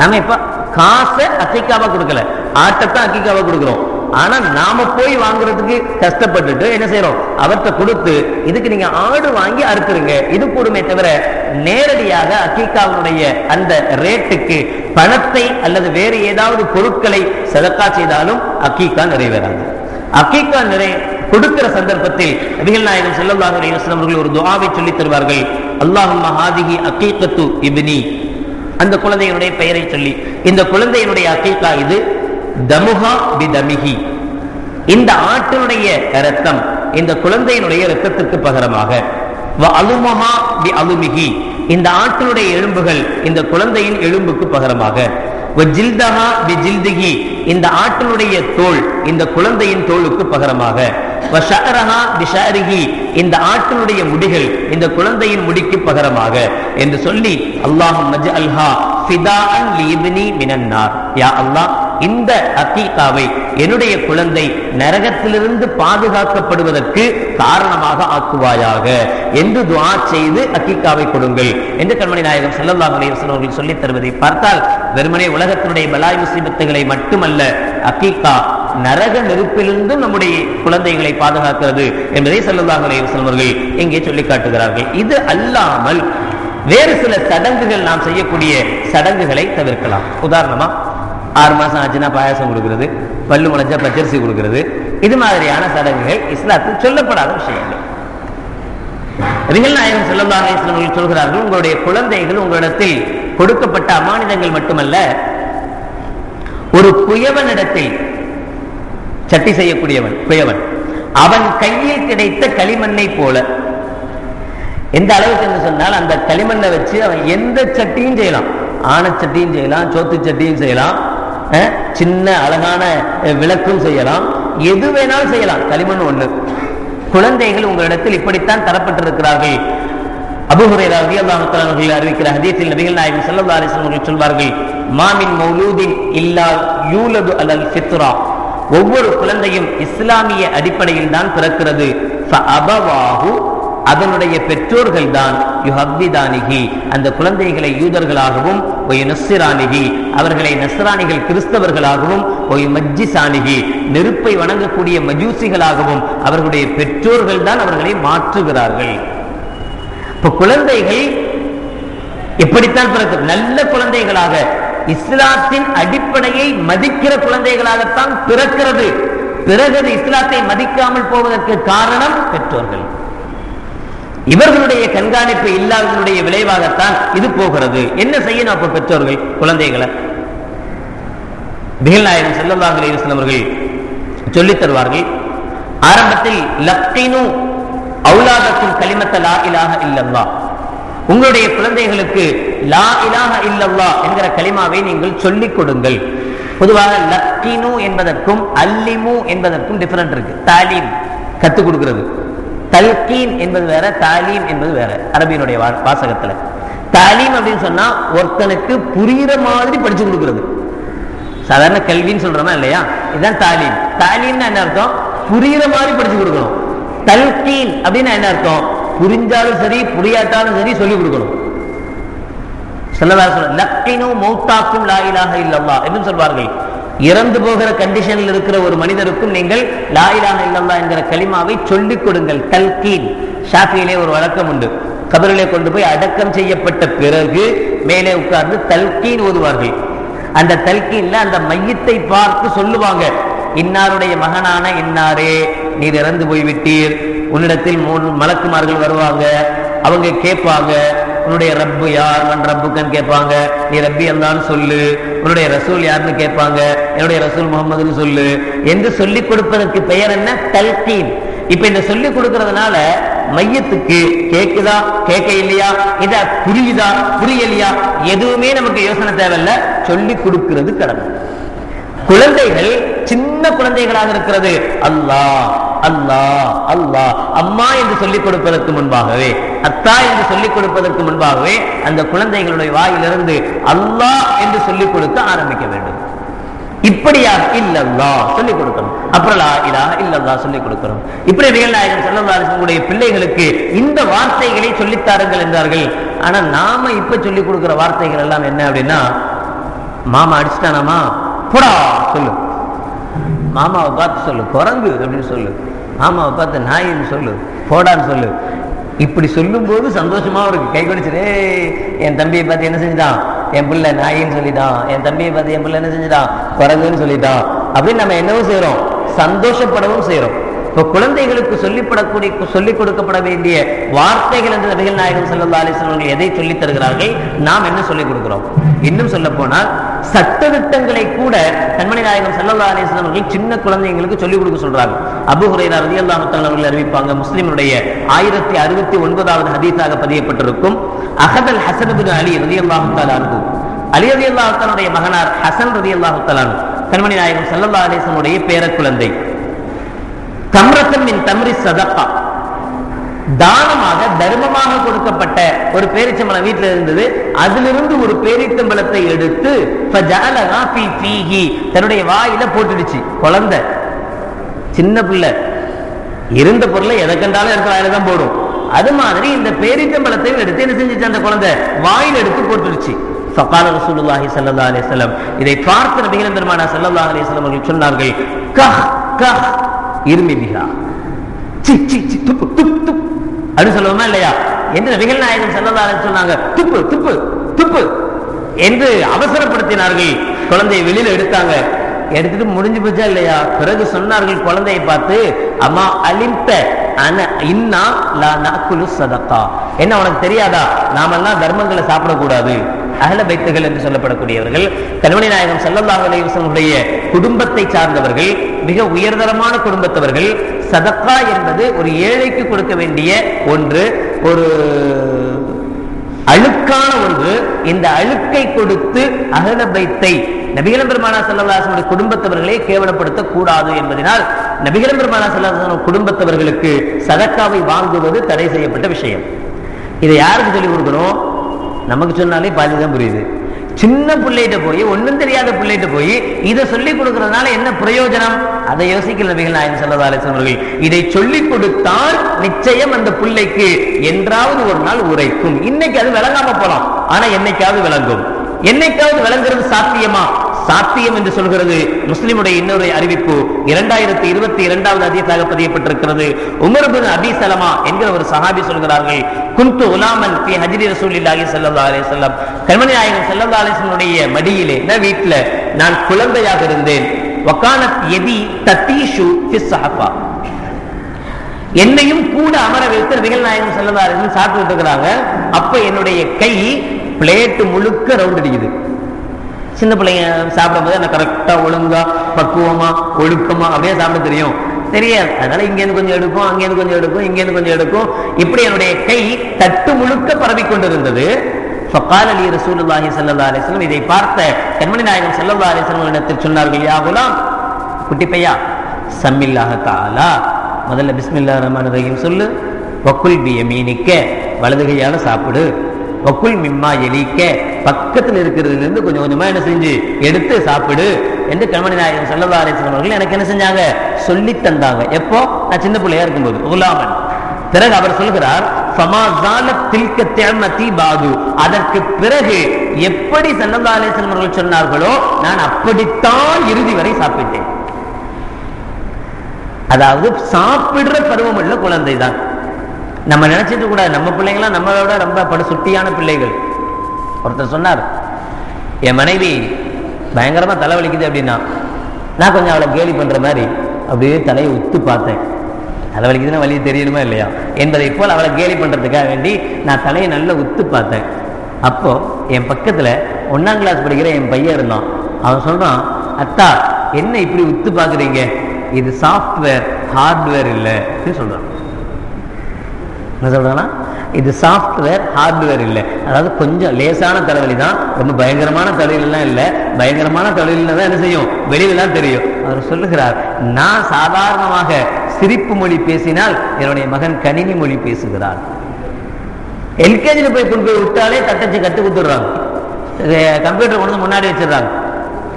நம்ம இப்ப காசை அக்கீகாவா கொடுக்கல, ஆட்டத்தான் அக்கீகாவா கொடுக்கிறோம். ஆனா நாம போய் வாங்குறதுக்கு கஷ்டப்பட்டுட்டு என்ன செய்யறோம், அவர்கிட்ட கொடுத்து இதுக்கு நீங்க ஆடு வாங்கி அறுத்துருங்க, இது கூடுமே தவிர நேரடியாக அக்கீகாவுடைய அந்த ரேட்டுக்கு பணத்தை அல்லது வேறு ஏதாவது பொருட்களை சதக்கா செய்தாலும் அக்கீகா நிறைவேறாது. அக்கீகா கொடுக்கிற சந்தர்ப்பத்தில் நபிகள் நாயகம் ஸல்லல்லாஹு அலைஹி வஸல்லம் அவர்கள் ஒரு துஆவை சொல்லி தருவார்கள். அல்லாஹும்ம ஹாதிஹி அகீகத்து இப்னி, அந்த குழந்தையினுடைய பெயரை சொல்லி, இந்த குழந்தையினுடைய அகீகா இது, தமுஹா பிதமிஹி, இந்த ஆட்டினுடைய இரத்தம் இந்த குழந்தையினுடைய இரத்தத்திற்கு பகரமாக, வ அலுமஹா பி அலுமிஹி, இந்த ஆட்டினுடைய எலும்புகள் இந்த குழந்தையின் எலும்புக்கு பகரமாக, வ ஜில்தஹா பி ஜில்திஹி, இந்த ஆட்டினுடைய தோல் இந்த குழந்தையின் தோலுக்கு பகரமாக, வ ஷஅரஹா பி ஷஅரிஹி, இந்த ஆட்டினுடைய முடிகள் இந்த குழந்தையின் முடிக்கு பகரமாக என்று சொல்லி, அல்லாஹும்ம ஜஅல்ஹா ஃபிதாஅன் லிஇப்னி மினன் நார், யா அல்லாஹ் இந்த அகீகாவை என்னுடைய குழந்தை நரகத்திலிருந்து பாதுகாக்கப்படுவதற்கு காரணமாக ஆக்குவாயாக என்று துஆ செய்து அகீகாவை கொடுங்கள் என்று கண்மணி நாயகம் ஸல்லல்லாஹு அலைஹி வஸல்லம் அவர்கள் சொல்லித் தருவதை பார்த்தால், வெறுமனே உலகத்தினுடைய பலாய் முசீபத்துகளை மட்டுமல்ல, அகீகா நரக நெருப்பிலிருந்து நம்முடைய குழந்தைகளை பாதுகாக்கிறது என்பதை ஸல்லல்லாஹு அலைஹி வஸல்லம் அவர்கள் இங்கே சொல்லி காட்டுகிறார்கள். இது அல்லாமல் வேறு சில சடங்குகள், நாம் செய்யக்கூடிய சடங்குகளை தவிர்க்கலாம். உதாரணமா 6 மாசம் ஆச்சுன்னா பாயாசம் கொடுக்கிறது, பல்லு முளைச்சா பச்சரிசி கொடுக்கிறது, இது மாதிரியான சடங்குகள் இஸ்லாத்தில் சொல்லப்படாத விஷயங்கள். நபிகள் நாயகம் ஸல்லல்லாஹு அலைஹி வஸல்லம் அவர்கள் சொல்கிறார்கள், உங்களுடைய குழந்தைகள் உங்களிடத்தில் கொடுக்கப்பட்ட அமானிதங்கள் மட்டுமல்ல, ஒரு குயவனிடத்தில், சட்டி செய்யக்கூடியவன் குயவன், அவன் கையில் கிடைத்த களிமண்ணை போல, எந்த அளவுக்கு என்று சொன்னால் அந்த களிமண்ணை வச்சு அவன் எந்த சட்டியும் செய்யலாம், ஆனச்சட்டியும் செய்யலாம், சோத்து சட்டியும் செய்யலாம், சின்ன அழகான விளக்கும் செய்யலாம், எது வேணாலும் செய்யலாம், களிமண் ஒண்ணு. குழந்தைகள் உங்களிடத்தில் இப்படித்தான் தரப்பட்டிருக்கிறார்கள். அபூ ஹுரைரா ரலியல்லாஹு தஆலா அவர்கள் அறிவிக்கிற ஹதீஸில் நபிகள் நாயகம் ஸல்லல்லாஹு அலைஹி வஸல்லம் அவர்கள் சொல்வார்கள், மாமின் மௌலூதின் இல்லா யூலது அலல் ஃபித்ரா, ஒவ்வொரு குழந்தையும் இஸ்லாமிய அடிப்படையில் தான் பிறக்கிறது, ஃபஅபவாஹு, அதனுடைய பெற்றோர்கள் தான் யுஹப்பிதானிஹி, அந்த குழந்தைகளை யூதர்களாகவும், ஒயுனஸ்ஸிரானிஹி, அவர்களை நஸ்ரானிகள் கிறிஸ்தவர்களாகவும், ஒயுமஜ்ஜிசானிஹி, நெருப்பை வணங்கக்கூடிய மஜூசிகளாகவும் அவர்களுடைய பெற்றோர்கள் தான் அவர்களை மாற்றுகிறார்கள். இப்ப குழந்தைகள் எப்படித்தான் பிறக்கிறது? நல்ல குழந்தைகளாக, இஸ்லாத்தின் அடிப்படையை மதிக்கிற குழந்தைகளாகத்தான் பிறக்கிறது. பிறகு இஸ்லாத்தை மதிக்காமல் போவதற்கு காரணம் பெற்றோர்கள். இவர்களுடைய கண்காணிப்பு இல்லாததனுடைய விளைவாகத்தான் இது போகிறது. என்ன செய்யணும் அப்ப பெற்றோர்கள் குழந்தைகளை? நபிகள் நாயகம் ஸல்லல்லாஹு அலைஹி வஸல்லம் அவர்கள் சொல்லித் தருவார்கள், ஆரம்பத்தில் லக்கினு அவுலாதக்கும் கலிமத்த லா இலாஹ இல்லல்லாஹ், உங்களுடைய குழந்தைகளுக்கு லா இலாஹ இல்லல்லாஹ் என்கிற கலிமாவை நீங்கள் சொல்லிக் கொடுங்கள். பொதுவாக லக்கினு என்பதற்கும் அல்லிமு என்பதற்கும் டிஃபரெண்ட் இருக்கு. தாலீம் கத்துக் கொடுக்கிறது, தல்கீன் என்பது வேற, தாலீம் என்பது வேற. அரபியினுடைய வாசகத்துல தாலீம் அப்படின்னு சொன்னா ஒருத்தனுக்கு புரியுற மாதிரி படிச்சு கொடுக்கிறது. சாதாரண கல்வின்னு சொல்றோமா இல்லையா, இதுதான் தாலீம். தாலீம்னா என்ன அர்த்தம்? புரியுற மாதிரி படிச்சு கொடுக்கணும். தல்கீன் அப்படின்னா என்ன அர்த்தம்? புரிஞ்சாலும் சரி புரியாட்டாலும் சரி சொல்லிக் கொடுக்கணும். லக்கினு மௌத்தாக்கும் லா இலாஹ இல்லல்லாஹ் என்று சொல்வார்கள். இறந்து போகிற கண்டிஷனில் இருக்கிற ஒரு மனிதருக்கும் நீங்கள் லா இலாஹ இல்லல்லாஹ் என்கிற கலிமாவை சொல்லிக் கொடுங்கள். தல்கீன். ஷாஃபியிலே ஒரு வழக்கம் உண்டு, கபரிலே கொண்டு போய் அடக்கம் செய்யப்பட்ட பிறகு மேலே உட்கார்ந்து தல்கீன் ஓதுவார்கள். அந்த தல்கீன்ல அந்த மையத்தை பார்த்து சொல்லுவாங்க, இன்னாருடைய மகனான இன்னாரே, நீர் இறந்து போய் விட்டீர், உன்னிடத்தில் 3 மலக்குமார்கள் வருவாங்க, அவங்க கேட்பாங்க, உன்னுடைய ரப்பு யார், மன் ரப்புக்கன்னு கேட்பாங்க, நீ ரப்பி அல்லான்னு சொல்லு, உன்னுடைய ரசூல் யாருன்னு கேட்பாங்க, என்னுடைய ரசூல் முகமதுன்னு சொல்லு என்று சொல்லிக் கொடுப்பதற்கு பெயர் என்ன? தல்கீன். இப்ப இந்த சொல்லிக் கொடுக்கறதுனால மையத்துக்கு கேக்குதா கேட்க இல்லையா, இத புரியுதா புரியலையா, எதுவுமே நமக்கு யோசனை தேவையில்லை, சொல்லிக் கொடுக்கிறது கடமை. குழந்தைகள் சின்ன குழந்தைகளாக இருக்கிறது, அல்லாஹ் அல்லாஹ் அல்லாஹ், அம்மா என்று சொல்லிக் கொடுப்பதற்கு முன்பாகவே, அத்தா என்று சொல்லிக் கொடுப்பதற்கு முன்பாகவே அந்த குழந்தைகளுடைய வாயிலிருந்து அல்லாஹ் என்று சொல்லிக் கொடுக்க ஆரம்பிக்க வேண்டும். இப்படியாக இல்லல்லாஹ் சொல்லிக் கொடுக்கணும், அப்புறம் லா இலாஹ இல்லல்லாஹ் சொல்லிக் கொடுக்கணும். இப்படி நபிகள் நாயகம் ஸல்லல்லாஹு அலைஹி வஸல்லம் பிள்ளைகளுக்கு இந்த வார்த்தைகளை சொல்லித்தாருங்கள் என்றார்கள். ஆனா நாம இப்ப சொல்லிக் கொடுக்கிற வார்த்தைகள் எல்லாம் என்ன அப்படின்னா, மாமா அடிச்சுட்டானாமா போடா சொல்லு, மாமாவை பார்த்து சொல்லு குரங்கு அப்படின்னு சொல்லு, மாமாவை பார்த்து நாயின்னு சொல்லு, போடான்னு சொல்லு. இப்படி சொல்லும்போது சந்தோஷமா இருக்கு. கை கொடிச்சிரு, என் தம்பியை பார்த்து என்ன செஞ்சுட்டான், என் பிள்ளை நாயின்னு சொல்லிட்டான், என் தம்பியை பார்த்து என் பிள்ளை என்ன செஞ்சுட்டான், குரங்குன்னு சொல்லிட்டான் அப்படின்னு நம்ம என்னவோ செய்யறோம், சந்தோஷப்படவும் செய்யறோம். இப்போ குழந்தைகளுக்கு சொல்லிக் கொடுக்கப்பட வேண்டிய வார்த்தைகள் என்று நபிகள் நாயகம் ஸல்லல்லாஹு அலைஹி வஸல்லம் அவர்கள் எதை சொல்லித் தருகிறார்கள், நாம் என்ன சொல்லிக் கொடுக்கிறோம்? இன்னும் சொல்ல போனால் சட்டதிட்டங்களை கூட கண்மணி நாயகம் ஸல்லல்லாஹு அலைஹி வஸல்லம் அவர்கள் சின்ன குழந்தைங்களுக்கு சொல்லிக் கொடுக்க சொல்றாங்க. அபூ ஹுரைரா ரலியல்லாஹு தஆலா அவர்கள் அறிவிப்பாங்க, முஸ்லிமுடைய 1069வது ஹதீஸாக பதியப்பட்டிருக்கும். அஹதல் ஹஸன் இப்னு அலி ரலியல்லாஹு தஆலா அன்ஹு, அலி ரலியல்லாஹு தஆலாவுடைய மகனார் ஹஸன் ரலியல்லாஹு தஆலா அன்ஹு கண்மணி நாயகம் ஸல்லல்லாஹு அலைஹி வஸல்லம் உடைய பேர குழந்தை. தம்ரத்தன் மின் தம்ரி சதகா, தானமாக தர்மமாக கொடுக்கப்பட்ட ஒரு பேரிச்சம்பழம் வீட்டில் இருந்தது. அதிலிருந்து ஒரு பேரிச்சம்பழத்தை எடுத்து தன்னுடைய வாயில போட்டுடுச்சு. குழந்தை, சின்ன பிள்ளை, இருந்த பொருளை எதை கண்டாலும் எடுத்து வாயில தான் போடும். அது மாதிரி இந்த பேரிச்சம்பழத்தையும் எடுத்து என்ன செஞ்சிச்சு, அந்த குழந்தை வாயில் எடுத்து போட்டுடுச்சு. ஃபகால ரசூலுல்லாஹி ஸல்லல்லாஹு அலைஹி வஸல்லம், இதை பார்த்து நபிகள் பெருமானார் ஸல்லல்லாஹு அலைஹி வஸல்லம் அவர்கள் சொன்னார்கள், கஹ் கஹ் இருமிபிஹா, சி சி சி, துப்பு துப்பு துப்பு அப்படி சொல்லுவோமா இல்லையா என்று நபிகள் நாயகம் ஸல்லல்லாஹு அலைஹி வஸல்லம் சொன்னாங்க. துப்பு துப்பு துப்பு என்று அவசரப்படுத்தினார்கள். குழந்தையை வெளியில எடுத்தாங்க. எடுத்துட்டு முடிஞ்சு போச்சா இல்லையா, பிறகு சொன்னார்கள் குழந்தையை பார்த்து, அம்மா அலிம்த அன இன்னா லா நஅகுலு ஸதகா, என்ன உனக்கு தெரியாதா, நாமெல்லாம் தர்மங்களை சாப்பிடக்கூடாது. அஹ்ல பைத்துகள் என்று சொல்லப்படக்கூடியவர்கள் கண்மணி நாயகம் ஸல்லல்லாஹு அலைஹி வஸல்லம் குடும்பத்தை சார்ந்தவர்கள், மிக உயர்தரமான குடும்பத்தவர்கள். சதக்கா என்பது ஒரு ஏழைக்கு கொடுக்க வேண்டிய ஒன்று, ஒரு அழுக்கான ஒன்று. இந்த அழுக்கை கொடுத்து அஹ்ல பைத்தை நபிகள் பெருமானார் ஸல்லல்லாஹு அலைஹி வஸல்லம் குடும்பத்தவர்களே கேவலப்படுத்த கூடாது என்பதனால் நபிகள் பெருமானார் ஸல்லல்லாஹு அலைஹி வஸல்லம் குடும்பத்தவர்களுக்கு சதக்காவை வாங்குவது தடை செய்யப்பட்ட விஷயம். இதை யாருக்கு சொல்லிக் கொடுக்கணும்? நமக்கு சொன்னாலே பாதிதான் புரியுது. சின்ன பிள்ளைகிட்ட போய், ஒன்னும் தெரியாத பிள்ளைகிட்ட போய் இதை சொல்லிக் கொடுக்கறதுனால என்ன பிரயோஜனம்? அதை யோசிக்கிற நபிகள் நாயகம் ஸல்லல்லாஹு அலைஹி வஸல்லம் அவர்கள் இதை சொல்லிக் கொடுத்தால் நிச்சயம் அந்த பிள்ளைக்கு என்றாவது ஒரு நாள் உரைக்கும். இன்னைக்கு அது விளங்காம போலாம், ஆனா என்னைக்காவது விளங்கும். என்னைக்காவது விளங்குறது சாத்தியமா? சாத்தியம் என்று சொல்கிறது முஸ்லிமுடைய இன்னொரு அறிவிப்பு. 2022வது ஹதீஸாக பதியப்பட்டிருக்கிறது. உமர் இப்னு அபீ சலமா என்கிற ஒரு சஹாபி சொல்கிறார்கள், குன்து உலாமன் ஃபீ ஹஜ்ரி ரசூலில்லாஹி ஸல்லல்லாஹு அலைஹி வஸல்லம், கண்மணி நாயகம் ஸல்லல்லாஹு அலைஹி வஸல்லம் மடியிலே, வீட்டில நான் குழந்தையாக இருந்தேன். வகானத் யதி ததீஷு ஃபி ஸஹஃபா, என்னையும் கூட அமர வைத்து நபிகள் நாயகம் ஸல்லல்லாஹு அலைஹி வஸல்லம் சாப்பிட்டு இருக்கிறாங்க. அப்ப என்னுடைய கை பிளேட் முழுக்க ரவுண்ட் அடிக்குது. சின்ன பிள்ளைங்க சாப்பிடும் போது என்ன கரெக்டா ஒழுங்கா பக்குவமா ஒழுக்கமா அப்படியே சாப்பிட தெரியாது. அதனால இங்கேருந்து கொஞ்சம் எடுக்கும், அங்கேருந்து கொஞ்சம் எடுக்கும், இங்கேருந்து கொஞ்சம் எடுக்கும். இப்படி என்னுடைய கை தட்டு முழுக்க பரவி கொண்டிருந்தது. ஃபகால லி ரசூலுல்லாஹி ஸல்லல்லாஹு அலைஹி வஸல்லம், இதை பார்த்த கண்மணி நாயகம் ஸல்லல்லாஹு அலைஹி வஸல்லம் இடத்தில் சொன்னார்கள், யா குலாம், குட்டி பையா, சம்மில்லாஹ தஆலா, முதல்ல பிஸ்மில்லாஹிர் ரஹ்மானிர் ரஹீம் சொல்லு. வக்குல் பி யமீனிக்க, வலது கையால சாப்பிடு. வக்குல் மிம்மா எலிக்க, பக்கத்தில் இருக்கிறதுல இருந்து கொஞ்சம் கொஞ்சமா என்ன செஞ்சு எடுத்து சாப்பிடு என்று கண்மணி நாயகம் ஸல்லல்லாஹு அலைஹி வஸல்லம் அவர்கள் எனக்கு என்ன செஞ்சாங்க, சொல்லி தந்தாங்க. எப்போ? நான் சின்ன பிள்ளையா இருக்கும்போது, குலாமன். பிறகு அவர் சொல்கிறார், ஃபமா ஸாலத் தில்க திஅமதி பாது, அதற்கு பிறகு எப்படி ஸல்லல்லாஹு அலைஹி வஸல்லம் அவர்கள் சொன்னார்களோ நான் அப்படித்தான் இறுதி வரை சாப்பிட்டேன். அதாவது சாப்பிடுற பருவம் உள்ள குழந்தை தான். நம்ம நினைச்சிட்டு கூட நம்ம பிள்ளைங்களாம் நம்மளோட ரொம்ப படு சுட்டியான பிள்ளைகள். ஒருத்தர் சொன்னார், என் மனைவி பயங்கரமா தலைவலிக்குது அப்படின்னா நான் கொஞ்சம் அவளை கேலி பண்ற மாதிரி அப்படியே தலையை உத்து பார்த்தேன். தலைவலிக்குதுன்னா வலி தெரியணுமா இல்லையா என்பதை போல் அவளை கேலி பண்றதுக்காக வேண்டி நான் தலையை நல்லா உத்து பார்த்தேன். அப்போ என் பக்கத்துல 1ஆம் கிளாஸ் படிக்கிற என் பையன் இருந்தான். அவன் சொல்றான், அத்தா என்ன இப்படி உத்து பாக்குறீங்க, இது சாஃப்ட்வேர் ஹார்ட்வேர் இல்லை அப்படின்னு சொல்றான். என்ன சொல்றானா, இது சாஃப்ட்வேர் ஹார்ட்வேர் இல்லை. அதாவது கொஞ்சம் லேசான தலைவலி தான், ரொம்ப பயங்கரமான தலைவலிலாம் இல்லை. பயங்கரமான தலைவலினா தான் என்ன செய்யும், வெளியிலாம் தெரியும். அவர் சொல்லுகிறார், நான் சாதாரணமாக சிரிப்பு மொழி பேசினால் என்னுடைய மகன் கணினி மொழி பேசுகிறார். எல்கேஜியில் போய் கொண்டு போய் விட்டாலே தட்டச்சு கற்று கொடுத்துடுறாங்க. கம்ப்யூட்டர் கொண்டு முன்னாடி வச்சிடறாங்க.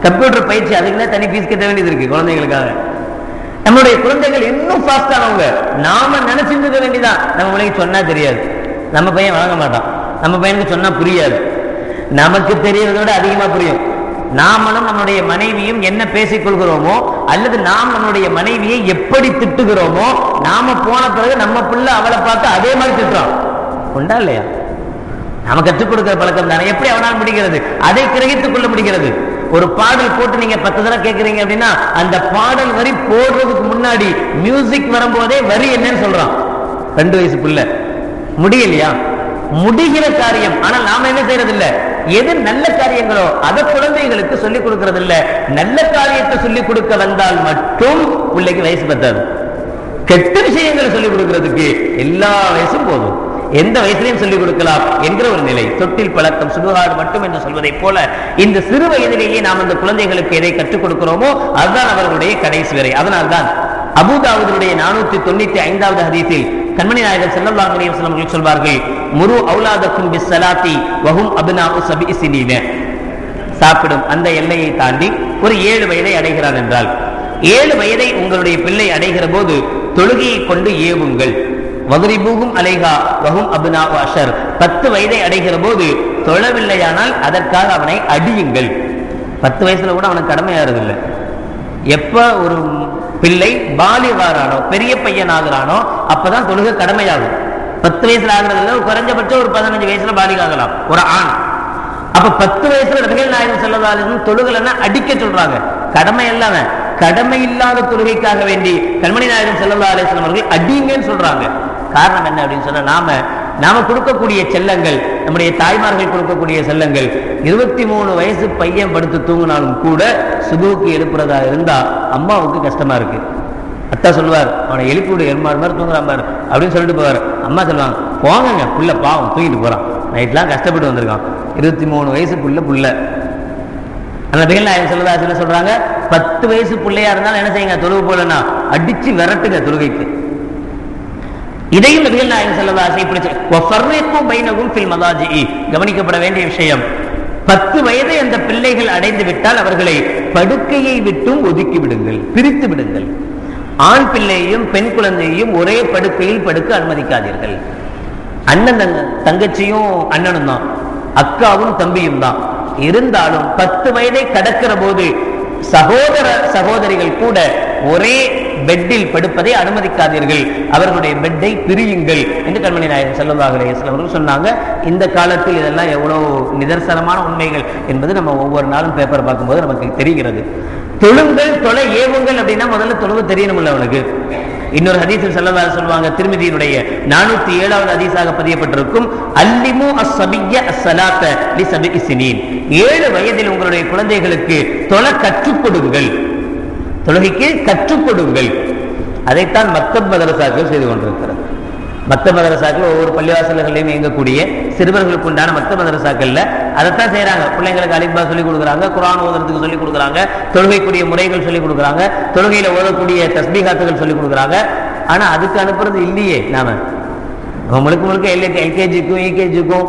கம்ப்யூட்டர் பயிற்சி அதுக்குன்னே தனி ஃபீஸ் கட்ட வேண்டியது இருக்கு குழந்தைகளுக்காக. நம்மளுடைய குழந்தைகள் இன்னும் ஃபாஸ்டானவங்க. நாம நினைச்சிட்டு இருக்க வேண்டியதான். நம்ம பிள்ளைக்கு சொன்னா தெரியாது, நம்ம பையன் வழங்க மாட்டான், நம்ம பையனுக்கு சொன்னா புரியாது. நமக்கு தெரியறத விட அதிகமா புரியும். நாமளும் நம்முடைய மனைவியும் என்ன பேசிக் கொள்கிறோமோ அல்லது நாம் நம்முடைய மனைவியை எப்படி திட்டுகிறோமோ, நாம போன பிறகு நம்ம பிள்ளை அவளை பார்த்து அதே மாதிரி திட்டுறோம். உண்டா இல்லையா? நாம கற்றுக் கொடுக்கிற பழக்கம் தானே. எப்படி அவனால் முடிகிறது? அதை கிரகித்துக் கொள்ள முடிகிறது. ஒரு பாடல் போட்டு நீங்க 10 தடவை கேட்கறீங்க அப்படின்னா அந்த பாடல் வரி போடுறதுக்கு முன்னாடி மியூசிக் வரும்போதே வரி என்னன்னு சொல்றான். 2 வயசு பிள்ளை முடியலையா? முடிகிற காரியம். ஆனால் நாம என்ன செய்யறது இல்ல, எது நல்ல காரியங்களோ அதை குழந்தைகளுக்கு சொல்லிக் கொடுக்கறது இல்ல. நல்ல காரியத்தை சொல்லிக் கொடுக்க வந்தால் மட்டும் பிள்ளைக்கு வயசு பத்தாது. கெட்ட விஷயங்களை சொல்லிக் கொடுக்கிறதுக்கு எல்லா வயசும் போதும், எந்த வயசுலையும் சொல்லிக் கொடுக்கலாம் என்கிற ஒரு நிலை. தொட்டில் பழக்கம் சுடுகாடு மட்டும் என்று சொல்வதை போல இந்த சிறு வயதிலேயே நாம் அந்த குழந்தைகளுக்கு எதை கற்றுக் கொடுக்கிறோமோ அதுதான் அவர்களுடைய கடைசி வரை. அதனால்தான் அபூதாவுதுடைய 495வது ஹதீஸில் கண்மணி நாயகர் ஸல்லல்லாஹு அலைஹி வஸல்லம் அவர்கள் சொல்வார்கள், முரு அவுலாதக்கும் பிஸ்ஸலாத்தி வஹும் அப்னாஉ சப்இ ஸினீன. சாப்பிடும் அந்த எல்லையை தாண்டி ஒரு 7 வயதை அடைகிறான் என்றால், 7 வயதை உங்களுடைய பிள்ளை அடைகிற போது தொழுகையை கொண்டு ஏவுங்கள். வதரிபூஹும் அலைஹா வஹும் அப்னாஉ அஷர். 10 வயதை அடைகிற போது தொழவில்லையானால் அதற்காக அவனை அடியுங்கள். 10 வயசுல கூட அவனுக்கு கடமையாறதில்லை. எப்ப ஒரு பிள்ளை பாலிகாரானோ பெரிய பையன் ஆகிறானோ அப்பதான் தொழுகை கடமையாகும். 10 வயசுல ஆகிறதுல குறைஞ்சபட்சம் ஒரு 15 வயசுல பாலிகாகலாம் ஒரு ஆண். அப்ப 10 வயசுல நபிகள் நாயகம் ஸல்லல்லாஹு அலைஹி வஸல்லம் தொழுகைன்னா அடிக்க சொல்றாங்க. கடமை இல்லாம கடமை இல்லாத தொழுகைக்காக வேண்டி கண்மணி நாயகம் ஸல்லல்லாஹு அலைஹி வஸல்லம் அவர்கள் அடிங்கன்னு சொல்றாங்க. காரணம் என்ன அப்படின்னு சொன்னா, நாம கொடுக்கக்கூடிய செல்லங்கள், நம்முடைய தாய்மார்கள் கொடுக்கக்கூடிய செல்லங்கள், 23 வயசு பையன் படுத்து தூங்கினாலும் கூட சுபுக்கு எழுப்புறதா இருந்தா அம்மாவுக்கு கஷ்டமா இருக்கு. அத்தா சொல்லுவார், அவனை எழுப்பி விடு, எருமாறு மாதிரி தூங்குறான் பாரு அப்படின்னு சொல்லிட்டு போவார். அம்மா சொல்லுவாங்க, போங்க புள்ள பாவம் தூங்கிட்டு போறான், நைட்லாம் கஷ்டப்பட்டு வந்திருக்கான், 23 வயசு புள்ள. அந்த நபிகள் நாயகம் ஸல்லல்லாஹு அலைஹி வஸல்லம் சொல்றாங்க, 10 வயசு பிள்ளையா இருந்தாலும் என்ன செய்யுங்க, தொழுவு போலன்னா அடிச்சு விரட்டுங்க தொழுகைக்கு. இதையும் நபிகள் நாயகம் ஸல்லல்லாஹு அலைஹி வஸல்லம் கவனிக்கப்பட வேண்டிய விஷயம். 10 வயதை அந்த பிள்ளைகள் அடைந்து விட்டால் அவர்களை படுக்கையை விட்டும் ஒதுக்கி விடுங்கள், பிரித்து விடுங்கள். ஆண் பிள்ளையையும் பெண் குழந்தையையும் ஒரே படுக்கையில் படுக்க அனுமதிக்காதீர்கள். அண்ணன் தங்கச்சியும் அண்ணனும் தான், அக்காவும் தம்பியும் தான். இருந்தாலும் 10 வயதை கடக்கிற போது சகோதர சகோதரிகள் கூட ஒரே பெட்டில் படுப்பதை அனுமதிக்காதீர்கள், அவர்களுடைய பெட்டை பிரியுங்கள் என்று கண்மணி நாயகம் ஸல்லல்லாஹு அலைஹி வஸல்லம் அவர்கள் சொன்னாங்க. இந்த காலத்தில் இதெல்லாம் எவ்வளவு நிதர்சனமான உண்மைகள் என்பது நம்ம ஒவ்வொரு நாளும் பேப்பர் பார்க்கும்போது நமக்கு தெரிகிறது. தொழுங்கள், தொலை ஏவுங்கள் அப்படின்னா முதல்ல தொழுவு தெரியணும்ல அவனுக்கு. இன்னொரு ஹதீஸில் ஸல்லல்லாஹு அலைஹி சொல்வாங்க, திர்மிதியினுடைய 407வது ஹதீஸாக பதியப்பட்டிருக்கும், அல்லிமு அஸ்ஸபிய்ய அஸ்ஸலாத்த லிஸபிஇ ஸினீன். 7 வயதில் உங்களுடைய குழந்தைகளுக்கு தொழ கற்றுக் கொடுங்கள், தொழுகைக்கு கற்றுக் கொடுங்கள். அதைத்தான் மக்தப் மதரசாக்கள் செய்து கொண்டிருக்கிறது. மக்தப் மதரசாக்கள் ஒவ்வொரு பள்ளிவாசல்களையும் இயங்கக்கூடிய சிறுவர்களுக்கு உண்டான மக்தப் மதரசாக்கள்ல அதைத்தான் செய்யறாங்க. பிள்ளைங்களுக்கு அலிஃபா சொல்லிக் கொடுக்குறாங்க, குர்ஆன் ஓதுறதுக்கு சொல்லிக் கொடுக்குறாங்க, தொழுகைக்குரிய முறைகள் சொல்லிக் கொடுக்குறாங்க, தொழுகையில ஓதக்கூடிய தஸ்பீகாத்துகள் சொல்லிக் கொடுக்குறாங்க. ஆனா அதுக்கு அனுப்புறது இல்லையே. நாம முழுக்க எல்கேஜிக்கும் யூகேஜிக்கும்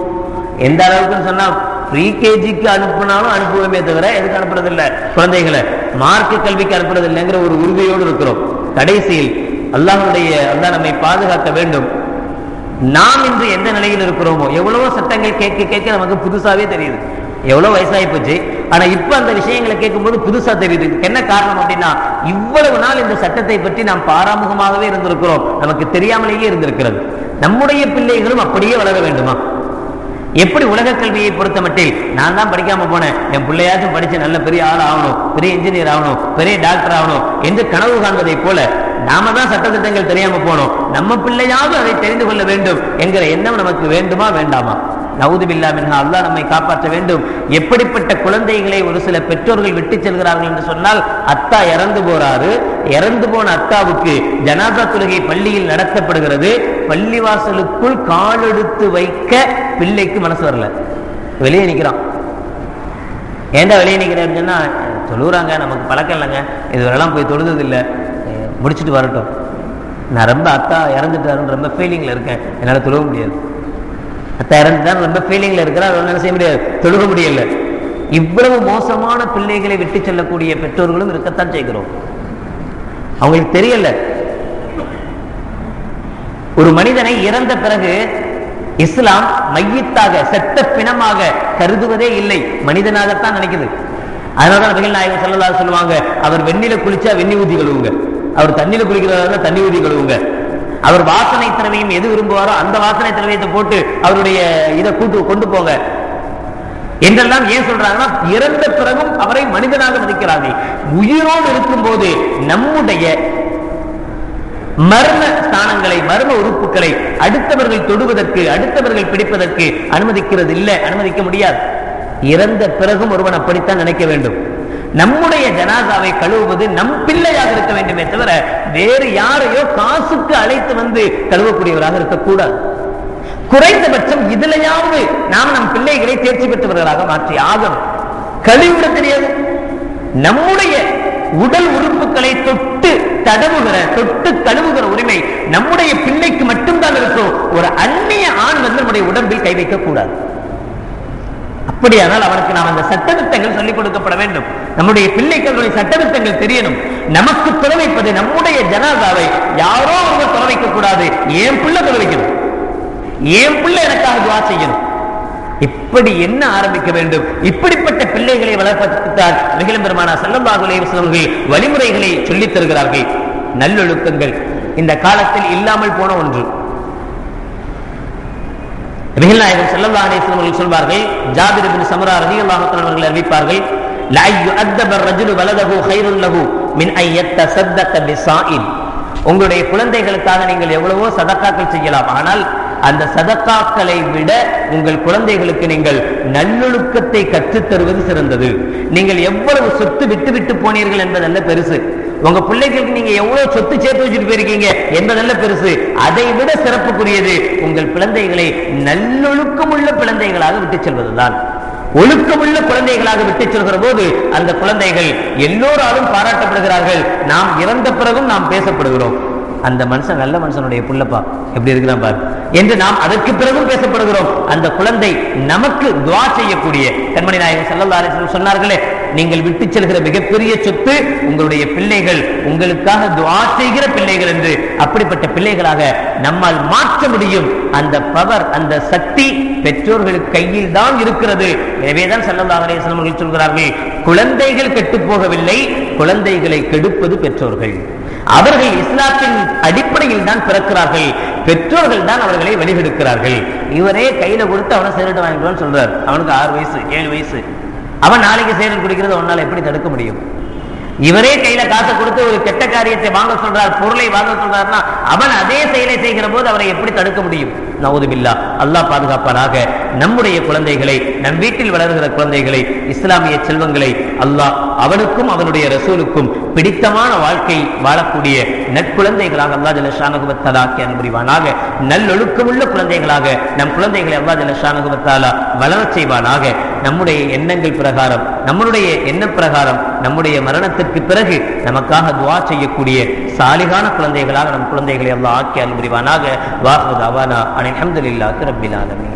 எந்த அளவுக்குன்னு சொன்னா ப்ரீகேஜிக்கு அனுப்புனாலும் அனுப்புவோமே தவிர எதுக்கு அனுப்புறது இல்லை, குழந்தைகளை மார்க்க கல்விக்கு அனுப்புறது இல்லைங்கிற ஒரு உறுதியோடு இருக்கிறோம். கடைசியில் அல்லாஹ் நம்மை பாதுகாக்க வேண்டும். நாம் இன்று எந்த நிலையில் இருக்கிறோமோ, எவ்வளவோ சட்டங்கள் கேட்க நமக்கு புதுசாவே தெரியுது. எவ்வளவு வயசாகி போச்சு, ஆனா இப்ப அந்த விஷயங்களை கேட்கும்போது புதுசா தெரியுது. என்ன காரணம் அப்படின்னா, இவ்வளவு நாள் இந்த சட்டத்தை பற்றி நாம் பாராமுகமாகவே இருந்திருக்கிறோம், நமக்கு தெரியாமலேயே இருந்திருக்கிறது. நம்முடைய பிள்ளைகளும் அப்படியே வளர வேண்டுமா? எப்படி உலக கல்வியை பொறுத்த மட்டில் நான் தான் படிக்காம போனேன், என் பிள்ளையாச்சும் படிச்சு நல்ல பெரிய ஆள் ஆகணும், பெரிய இன்ஜினியர் ஆகணும், பெரிய டாக்டர் ஆகணும் என்று கனவு காண்பதை போல நாம தான் சட்டத்திட்டங்கள் தெரியாம போனோம், நம்ம பிள்ளையாவது அதை தெரிந்து கொள்ள வேண்டும் என்கிற எண்ணம் நமக்கு வேண்டுமா வேண்டாமா? நவுது பில்லா மின்ஹா, அல்லாஹ் நம்மை காப்பாற்ற வேண்டும். எப்படிப்பட்ட குழந்தைகளை ஒரு சில பெற்றோர்கள் விட்டு செல்கிறார்கள் என்று சொன்னால், அத்தா இறந்து போறாரு, இறந்து போன அத்தாவுக்கு ஜனாசா தொழுகை பள்ளியில் நடத்தப்படுகிறது, பள்ளிவாசலுக்குள் காலெடுத்து வைக்க பிள்ளைக்கு மனசு வரல, வெளியே நிற்கிறான். ஏண்டா வெளியே நிற்கிறேன்னு சொன்னா, தொழுகிறாங்க, நமக்கு பழக்கம் இல்லைங்க, இதுவரெல்லாம் போய் தொழுது இல்லை, முடிச்சுட்டு வரட்டும், நான் ரொம்ப அத்தா இறந்துட்டாருன்னு ரொம்ப ஃபீலிங்ல இருக்கேன், என்னால் தொழுக முடியாது. அத்தா இறந்துதான் ரொம்ப ஃபீலிங்ல இருக்கிறார், என்ன செய்ய முடியாது, தொழுக முடியல. இவ்வளவு மோசமான பிள்ளைகளை விட்டு செல்லக்கூடிய பெற்றோர்களும் இருக்கத்தான் செய்கிறோம். அவங்களுக்கு தெரியல. ஒரு மனிதனை இறந்த பிறகு இஸ்லாம் மையத்தாக, செத்த பிணமாக கருதுவதே இல்லை, மனிதனாகத்தான் நினைக்குது. அதனாலதான் நபிகள் நாயகம் ஸல்லல்லாஹு அலைஹி சொல்லுவாங்க, அவர் வெண்ணில குளிச்சா வெண்ணி ஊத்தி கழுவுங்க, அவர் தண்ணியில குளிக்கிறதா தண்ணி ஊத்தி கழுவுங்க, அவர் வாசனை திரவியம் எது விரும்புவாரோ அந்த வாசனை திரவியத்தை போட்டு அவருடைய இதை கொண்டு போங்க என்றெல்லாம் ஏன் சொல்றாங்கன்னா, இறந்த பிறகும் அவரை மனிதனாக மதிக்கிறார்கள். உயிரோடு இருக்கும் போது நம்முடைய மர்ம ஸ்தானங்களை, மர்ம உறுப்புகளை அடுத்தவர்கள் தொடுவதற்கு, அடுத்தவர்கள் பிடிப்பதற்கு அனுமதிக்கிறது இல்லை, அனுமதிக்க முடியாது. இறந்த பிறகும் ஒருவன் அப்படித்தான் நினைக்க வேண்டும். நம்முடைய ஜனாசாவை கழுவுவது நம் பிள்ளையாக இருக்க வேண்டுமே தவிர வேறு யாரையோ காசுக்கு அழைத்து வந்து கழுவக்கூடியவராக இருக்கக்கூடாது. குறைந்தபட்சம் இதுலையாவது நாம் நம் பிள்ளைகளை தேர்ச்சி பெற்றவர்களாக மாற்றி ஆகணும். கழுவிட தெரியாது. நம்முடைய உடல் உறுப்புகளை தொட்டு தடவுகிற, தொட்டு கழுவுகிற உரிமை நம்முடைய பிள்ளைக்கு மட்டும்தான் இருக்கும். ஒரு அந்நிய ஆண் வந்து நம்முடைய உடம்பில் கை வைக்க கூடாது. அப்படியானால் அவருக்கு நாம் அந்த சட்டத்திட்டங்கள் சொல்லிக் கொடுக்கப்பட வேண்டும். நம்முடைய பிள்ளைக்கு அவருடைய சட்டத்திட்டங்கள் தெரியணும். நமக்கு தொலை வைப்பது, நம்முடைய ஜனாசாவை யாரோ ஒருவர் தொலை வைக்க கூடாது. என் பிள்ளை தொலை வைக்கணும், என் பிள்ளை எனக்காக துஆ செய்யணும். இப்படி என்ன ஆரம்பிக்க வேண்டும்? இப்படிப்பட்ட பிள்ளைகளை வளர்ப்பதற்குத்தான் நபிகள் பெருமானார் ஸல்லல்லாஹு அலைஹி வஸல்லம் வழிமுறைகளை சொல்லித் தருகிறார்கள். நல்லொழுக்கங்கள் இந்த காலத்தில் இல்லாமல் போன ஒன்று. நபிகள் நாயகம் ஸல்லல்லாஹு அலைஹி வஸல்லம் சொல்வார்கள், ஜாபிர் இப்னு சம்ரா ரலியல்லாஹு தஆலா அவர்கள் அறிவிப்பார்கள், லா யுஅத்தப الرجل ولده خير له من ان يتصدق بصائل. உங்களுடைய குழந்தைகளுக்காக நீங்கள் எவ்வளவோ சதக்காக்கள் செய்யலாம், ஆனால் அந்த சதக்காக்களை விட உங்கள் குழந்தைகளுக்கு நீங்கள் நல்லொழுக்கத்தை கற்றுத் தருவது சிறந்தது. நீங்கள் எவ்வளவு சொத்து விட்டு விட்டு போனீர்கள் என்பதல்ல பெருசு, உங்க பிள்ளைகளுக்கு நீங்க எவ்வளவு சொத்து சேர்த்து வச்சுட்டு போயிருக்கீங்க என்பதல்ல பெருசு. அதை விட சிறப்புக்குரியது உங்கள் குழந்தைகளை நல்லொழுக்கமுள்ள குழந்தைகளாக விட்டுச் செல்வதுதான். ஒழுக்கமுள்ள குழந்தைகளாக விட்டுச் செல்கிற போது அந்த குழந்தைகள் எல்லோராலும் பாராட்டப்படுகிறார்கள். நாம் இறந்த பிறகும் நாம் பேசப்படுகிறோம், அந்த மனுஷன் நல்ல மனுஷனுடைய புள்ளப்பா எப்படி இருக்கிறான் பாரு என்று நாம் அதற்கு பிறகும் பேசப்படுகிறோம். அந்த குழந்தை நமக்கு துஆ செய்யக்கூடிய, கண்மணி நாயகம் ஸல்லல்லாஹு அலைஹி வஸல்லம் சொன்னார்களே, நீங்கள் விட்டு செல்கிற மிகப்பெரிய சொத்து உங்களுடைய பிள்ளைகள், உங்களுக்காக துஆ செய்கிற பிள்ளைகள் என்று. அப்படிப்பட்ட பிள்ளைகளாக நம்மால் மாற்ற முடியும். அந்த பவர், அந்த சக்தி பெற்றோர்களுக்கு கையில் தான் இருக்கிறது. எனவேதான் ஸல்லல்லாஹு அலைஹி வஸல்லம் அவர்கள் சொல்கிறார்கள், குழந்தைகள் கெட்டு போகவில்லை, குழந்தைகளை கெடுப்பது பெற்றோர்கள். அவர்கள் இஸ்லாத்தின் அடிப்படையில் தான் பிறக்கிறார்கள், பெற்றோர்கள் தான் அவர்களை வெளியெடுக்கிறார்கள். இவரே கையில கொடுத்து அவனை சிகரெட் வாங்கிடுவான்னு சொல்றார். அவனுக்கு 6 வயசு 7 வயசு, அவன் நாளைக்கு சிகரெட் குடிக்கிறது உன்னால எப்படி தடுக்க முடியும்? இவரே கையில காசை கொடுத்து ஒரு கெட்ட காரியத்தை வாங்க சொல்றார், பொருளை வாங்க சொல்றாருன்னா அவன் அதே செயலை செய்கிற போது அவரை எப்படி தடுக்க முடியும்? நவுதுபில்லாஹ், அல்லாஹ் பாதுகாப்பானாக. நம்முடைய குழந்தைகளை, நம் வீட்டில் வளர்கிற குழந்தைகளை, இஸ்லாமிய செல்வங்களை அல்லாஹ் அவனுக்கும் அவனுடைய ரசூலுக்கும் பிடித்தமான வாழ்க்கை வாழக்கூடிய நற்குழந்தைகளாக அல்லாஹ் ஜல்ல ஷானஹு வ தஆலா ஆக்கி அனுப்புவானாக. நல்லொழுக்கமுள்ள குழந்தைகளாக நம் குழந்தைகளை அல்லாஹ் ஜல்ல ஷானஹு வ தஆலா வளரச் செய்வானாக. நம்முடைய எண்ணங்கள் பிரகாரம், நம்முடைய எண்ண பிரகாரம், நம்முடைய மரணத்திற்கு பிறகு நமக்காக துஆ செய்யக்கூடிய சாலிகான குழந்தைகளாக நம் குழந்தைகளை அல்லாஹ் ஆக்கி அனுப்புவானாக. வாஹிரு தஅவானா அல்ஹம்துலில்லாஹி ரப்பில் ஆலமீன்.